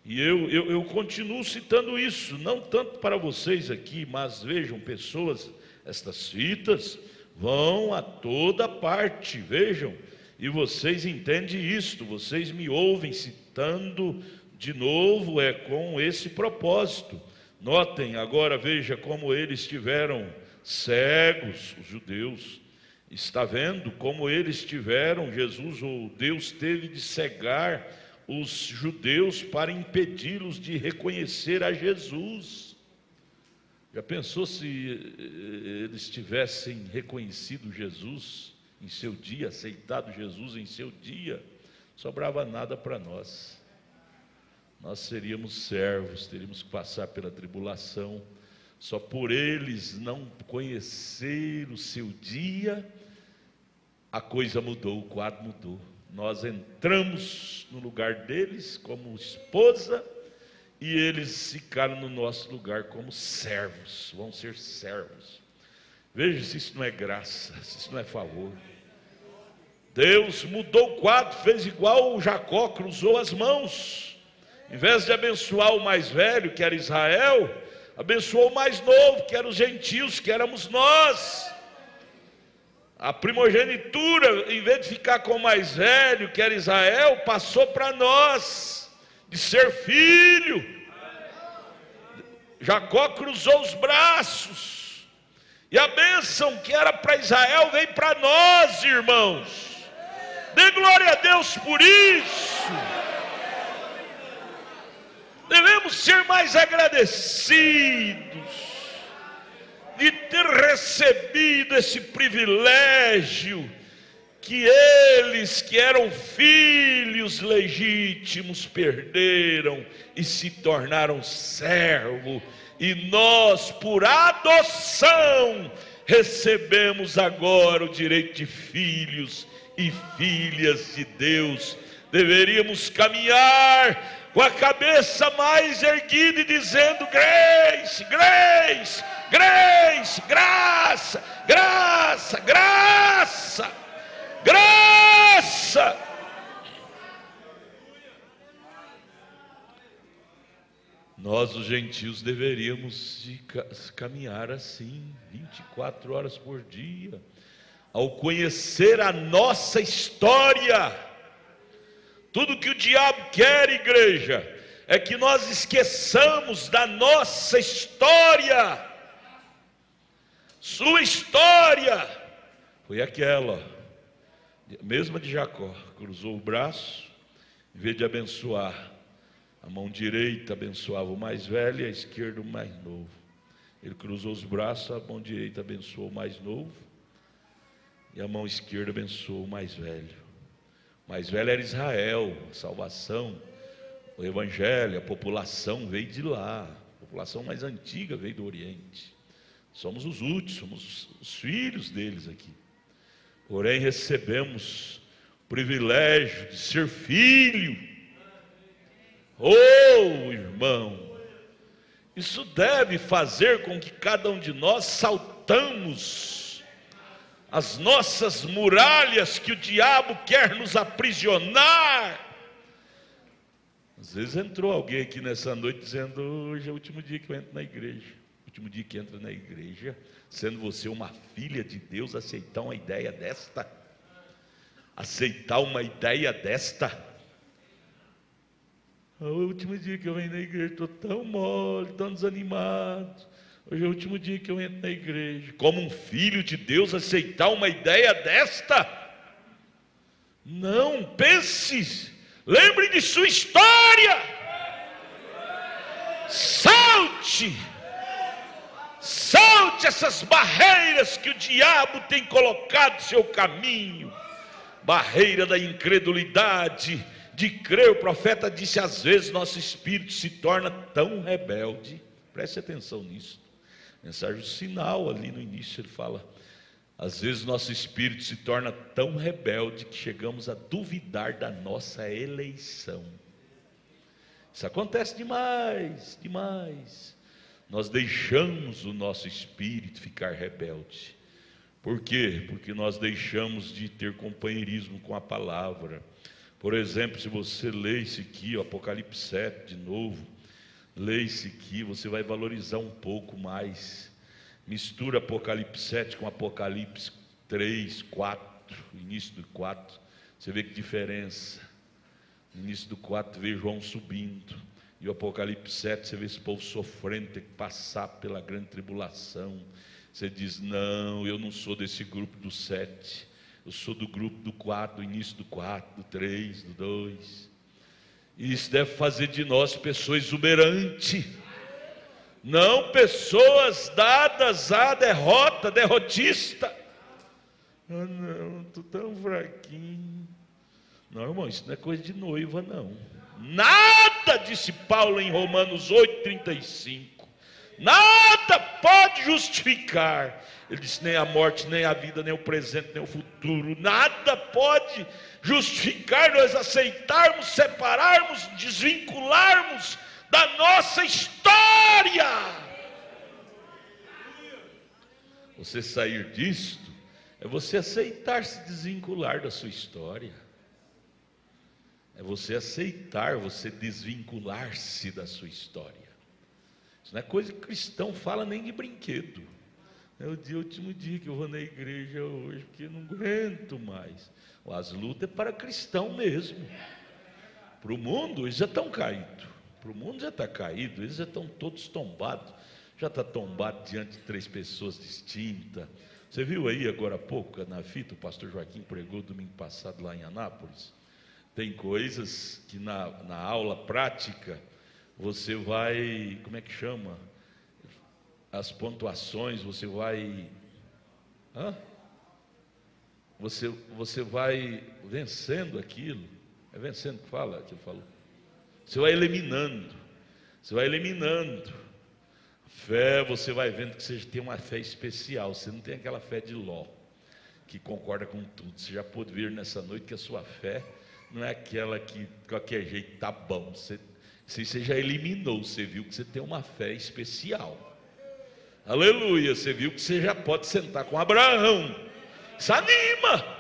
E eu continuo citando isso, não tanto para vocês aqui, mas vejam, pessoas, estas fitas vão a toda parte, vejam, e vocês entendem isto, vocês me ouvem citando de novo, é com esse propósito. Notem agora, veja como eles tiveram cegos, os judeus. Está vendo como eles tiveram, Jesus ou Deus teve de cegar os judeus para impedi-los de reconhecer a Jesus. Já pensou se eles tivessem reconhecido Jesus em seu dia, aceitado Jesus em seu dia? Não sobrava nada para nós. Nós seríamos servos, teríamos que passar pela tribulação. Só por eles não conhecer o seu dia, a coisa mudou, o quadro mudou. Nós entramos no lugar deles como esposa, e eles ficaram no nosso lugar como servos, vão ser servos. Veja se isso não é graça, se isso não é favor. Deus mudou o quadro, fez igual o Jacó, cruzou as mãos. Em vez de abençoar o mais velho, que era Israel, abençoou o mais novo, que eram os gentios, que éramos nós. A primogenitura, em vez de ficar com o mais velho, que era Israel, passou para nós, de ser filho. Jacó cruzou os braços, e a bênção que era para Israel veio para nós, irmãos. Dê glória a Deus por isso. Devemos ser mais agradecidos de ter recebido esse privilégio que eles, que eram filhos legítimos, perderam e se tornaram servos, e nós, por adoção, recebemos agora o direito de filhos e filhas de Deus. Deveríamos caminhar com a cabeça mais erguida e dizendo: grace, grace, grace, graça, graça, graça, graça. Nós, os gentios, deveríamos caminhar assim, 24 horas por dia, ao conhecer a nossa história. Tudo que o diabo quer, igreja, é que nós esqueçamos da nossa história. Sua história foi aquela, mesma de Jacó. Cruzou o braço, em vez de abençoar, a mão direita abençoava o mais velho e a esquerda o mais novo. Ele cruzou os braços, a mão direita abençoou o mais novo e a mão esquerda abençoou o mais velho. O mais velho era Israel, a salvação, o evangelho, a população veio de lá. A população mais antiga veio do Oriente. Somos os últimos, somos os filhos deles aqui. Porém recebemos o privilégio de ser filho. Oh, irmão, isso deve fazer com que cada um de nós saltamos as nossas muralhas que o diabo quer nos aprisionar. Às vezes entrou alguém aqui nessa noite dizendo: hoje é o último dia que eu entro na igreja. O último dia que entra na igreja, sendo você uma filha de Deus, aceitar uma ideia desta? Aceitar uma ideia desta? É o último dia que eu venho na igreja, estou tão mole, tão desanimado. Hoje é o último dia que eu entro na igreja. Como um filho de Deus aceitar uma ideia desta? Não, pense, lembre de sua história. Salte essas barreiras que o diabo tem colocado no seu caminho. Barreira da incredulidade, de crer. O profeta disse: às vezes nosso espírito se torna tão rebelde. Preste atenção nisso. Mensagem do sinal, ali no início ele fala: às vezes nosso espírito se torna tão rebelde que chegamos a duvidar da nossa eleição. Isso acontece demais, demais. Nós deixamos o nosso espírito ficar rebelde. Por quê? Porque nós deixamos de ter companheirismo com a palavra. Por exemplo, se você lê isso aqui, o Apocalipse 7 de novo, lê isso aqui, você vai valorizar um pouco mais. Mistura Apocalipse 7 com Apocalipse 3, 4, início do 4, você vê que diferença. No início do 4 vê João subindo, e o Apocalipse 7 você vê esse povo sofrendo, ter que passar pela grande tribulação. Você diz: não, eu não sou desse grupo do 7, eu sou do grupo do 4, do início do 4, do 3, do 2. E isso deve fazer de nós pessoas exuberantes, não pessoas dadas à derrota, derrotista. Ah, não, estou tão fraquinho. Não, irmão, isso não é coisa de noiva, não. Nada, disse Paulo em Romanos 8,35. Nada pode justificar. Ele disse: nem a morte, nem a vida, nem o presente, nem o futuro. Nada pode justificar nós aceitarmos, separarmos, desvincularmos da nossa história. Você sair disto é você aceitar se desvincular da sua história. É você aceitar, você desvincular-se da sua história. Isso não é coisa que cristão fala nem de brinquedo. É o último dia que eu vou na igreja hoje, porque eu não aguento mais. As lutas é para cristão mesmo. Para o mundo, eles já estão caídos. Para o mundo já está caído, eles já estão todos tombados. Já está tombado diante de 3 pessoas distintas. Você viu aí agora há pouco, na fita, o pastor Joaquim pregou domingo passado lá em Anápolis. Tem coisas que na aula prática, você vai, como é que chama? As pontuações, você vai... Você vai vencendo aquilo. É vencendo que fala, que ele falou. Você vai eliminando. Você vai eliminando. Fé, você vai vendo que você tem uma fé especial. Você não tem aquela fé de Ló, que concorda com tudo. Você já pôde ver nessa noite que a sua fé não é aquela que de qualquer jeito tá bom. Você já eliminou. Você viu que você tem uma fé especial. Aleluia. Você viu que você já pode sentar com Abraão. Isso anima.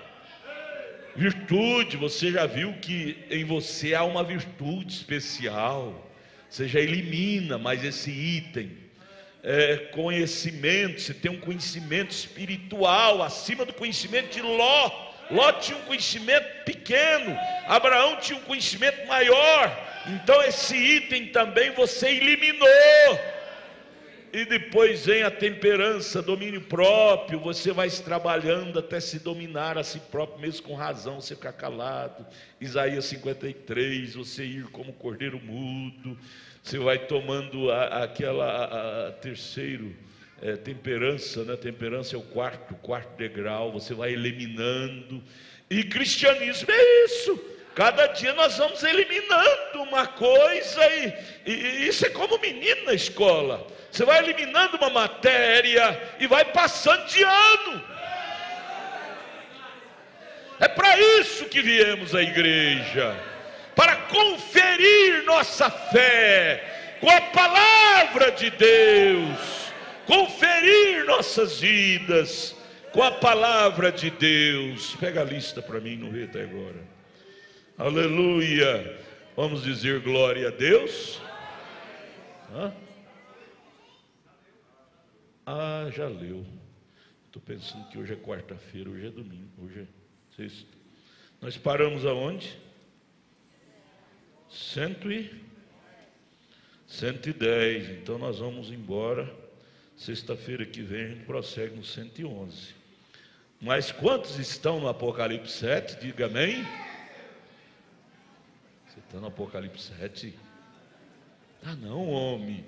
Virtude, você já viu que em você há uma virtude especial. Você já elimina mais esse item. Conhecimento, você tem um conhecimento espiritual acima do conhecimento de Ló. Ló tinha um conhecimento pequeno, Abraão tinha um conhecimento maior. Então esse item também você eliminou. E depois vem a temperança, domínio próprio. Você vai se trabalhando até se dominar a si próprio, mesmo com razão, você ficar calado. Isaías 53, você ir como cordeiro mudo. Você vai tomando terceiro, temperança, né? Temperança é o quarto degrau. Você vai eliminando. E cristianismo é isso. Cada dia nós vamos eliminando uma coisa, e isso é como menino na escola. Você vai eliminando uma matéria e vai passando de ano. É para isso que viemos à igreja, para conferir nossa fé com a palavra de Deus, conferir nossas vidas com a palavra de Deus. Pega a lista para mim, não vê até agora. Aleluia. Vamos dizer glória a Deus. Já leu. Estou pensando que hoje é quarta-feira, hoje é domingo, hoje é sexta. Nós paramos aonde? 110. Então nós vamos embora. Sexta-feira que vem a gente prossegue no 111. Mas quantos estão no Apocalipse 7? Diga amém. Você está no Apocalipse 7? Ah não, homem.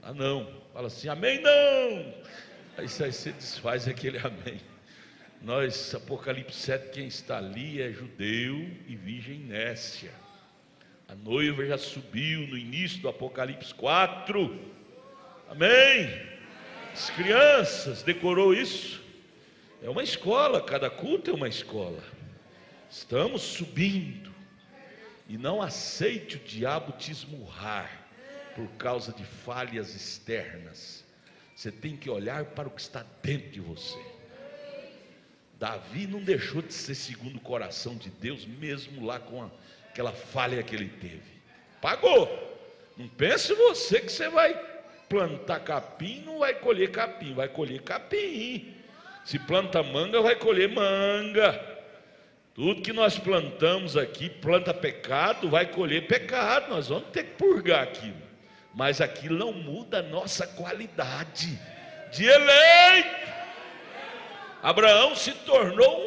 Ah não. Fala assim, amém não. Aí você desfaz aquele amém. Nós, Apocalipse 7, quem está ali é judeu e virgem nécia. A noiva já subiu no início do Apocalipse 4. Amém. As crianças, decorou isso? É uma escola, cada culto é uma escola. Estamos subindo. E não aceite o diabo te esmurrar por causa de falhas externas. Você tem que olhar para o que está dentro de você. Davi não deixou de ser segundo o coração de Deus, mesmo lá com aquela falha que ele teve. Pagou. Não pense você que você vai plantar capim, não vai colher capim, vai colher capim. Se planta manga, vai colher manga. Tudo que nós plantamos aqui, planta pecado, vai colher pecado. Nós vamos ter que purgar aquilo. Mas aquilo não muda a nossa qualidade de eleito. Abraão se tornou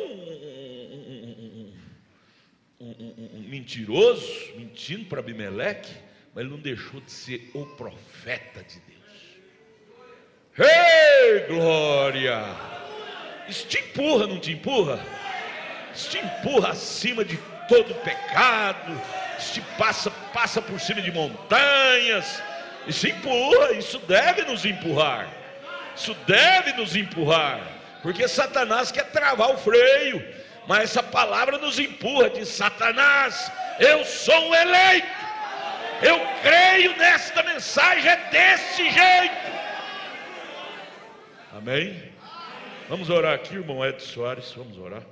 um mentiroso, mentindo para Abimeleque, mas ele não deixou de ser o profeta de Deus. Ei, glória! Isso te empurra, não te empurra? Isso te empurra acima de todo pecado. Isso te passa por cima de montanhas. Isso empurra, isso deve nos empurrar. Isso deve nos empurrar. Porque Satanás quer travar o freio. Mas essa palavra nos empurra. Diz: Satanás, eu sou um eleito. Eu creio nesta mensagem, é desse jeito. Amém? Vamos orar aqui, irmão Edson Soares. Vamos orar.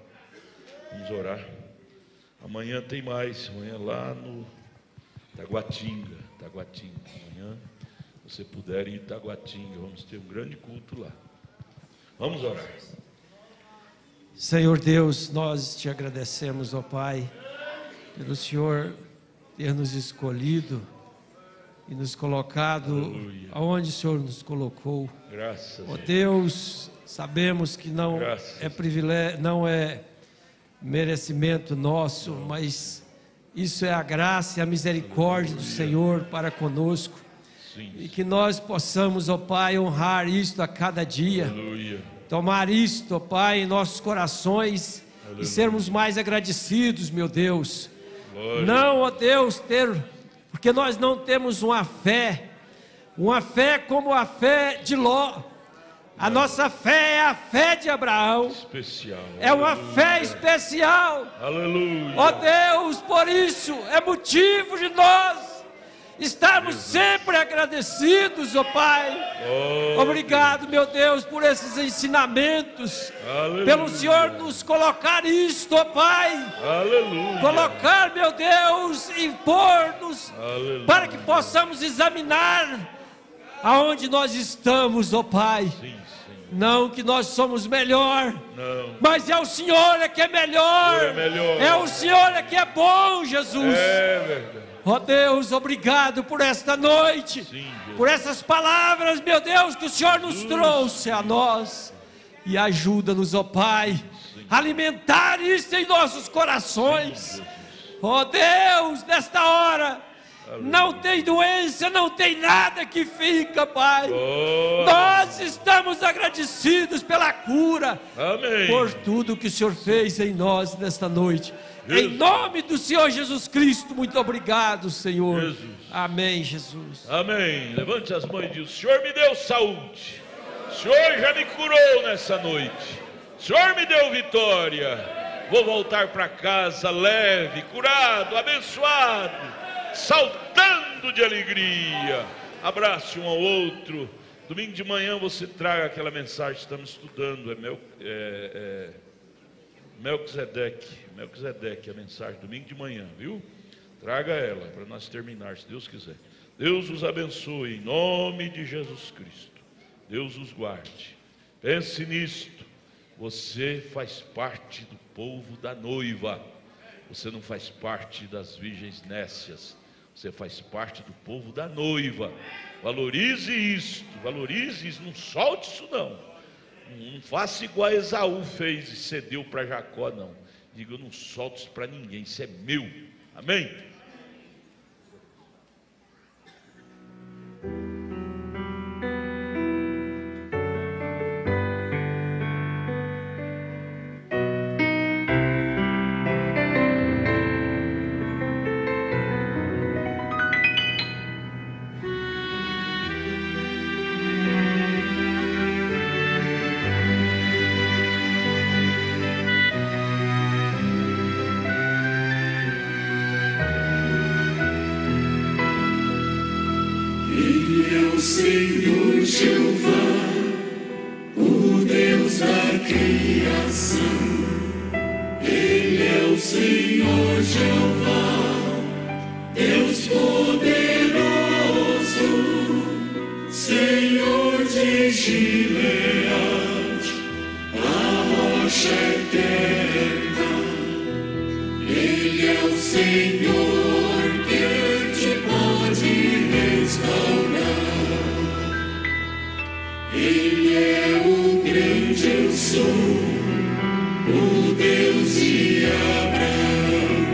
Vamos orar. Amanhã tem mais. Amanhã lá no Taguatinga. Amanhã, se você puder ir em Taguatinga, vamos ter um grande culto lá. Vamos orar. Senhor Deus, nós te agradecemos, ó Pai, pelo Senhor ter nos escolhido e nos colocado Aleluia. Aonde o Senhor nos colocou. Graças ó Deus, sabemos que não é privilégio, não é merecimento nosso, mas isso é a graça e a misericórdia do Senhor para conosco. Sim. E que nós possamos, ó Pai, honrar isto a cada dia. Aleluia. Tomar isto, ó Pai, em nossos corações. Aleluia. E sermos mais agradecidos, meu Deus. Glória. Não, ó Deus, porque nós não temos uma fé como a fé de Ló. A nossa fé é a fé de Abraão. Especial. É uma Aleluia. Fé especial. Aleluia. Ó Deus, por isso é motivo de nós estarmos sempre agradecidos, ó Pai. Obrigado, meu Deus, por esses ensinamentos. Aleluia. Pelo Senhor nos colocar isto, ó Pai. Aleluia. Colocar, meu Deus, impor-nos para que possamos examinar aonde nós estamos, ó Pai. Sim. Não que nós somos melhor, não. Mas é o Senhor que é melhor. É o Senhor que é bom, Jesus. É verdade. Ó Deus, obrigado por esta noite, Sim, Deus. por essas palavras, meu Deus, que o Senhor nos trouxe a nós. E ajuda-nos, ó Pai, a alimentar isso em nossos corações. Ó Deus, nesta hora, não tem doença, não tem nada que fica, Pai. Nós estamos agradecidos pela cura, Amém. por tudo que o Senhor fez em nós nesta noite. Em nome do Senhor Jesus Cristo, muito obrigado, Senhor. Jesus. Amém, Jesus. Amém. Levante as mãos e diz: o Senhor me deu saúde, o Senhor já me curou nessa noite, o Senhor me deu vitória. Vou voltar para casa leve, curado, abençoado, saltando de alegria. Abrace um ao outro. Domingo de manhã você traga aquela mensagem que estamos estudando. Melquisedeque, a mensagem, domingo de manhã, viu? Traga ela para nós terminar, se Deus quiser. Deus os abençoe em nome de Jesus Cristo. Deus os guarde. Pense nisto. Você faz parte do povo da noiva. Você não faz parte das virgens nécias. Você faz parte do povo da noiva. Valorize isto, valorize isso. Não solte isso não. Não faça igual a Esaú fez e cedeu para Jacó, não. Diga: eu não solto isso para ninguém, isso é meu. Amém? Senhor Jeová, o Deus da criação. Ele é o Senhor Jeová, Deus poderoso, Senhor de Gileade, a rocha eterna. Ele é o Senhor que te pode restaurar. Ele é o grande eu sou, o Deus de Abraão.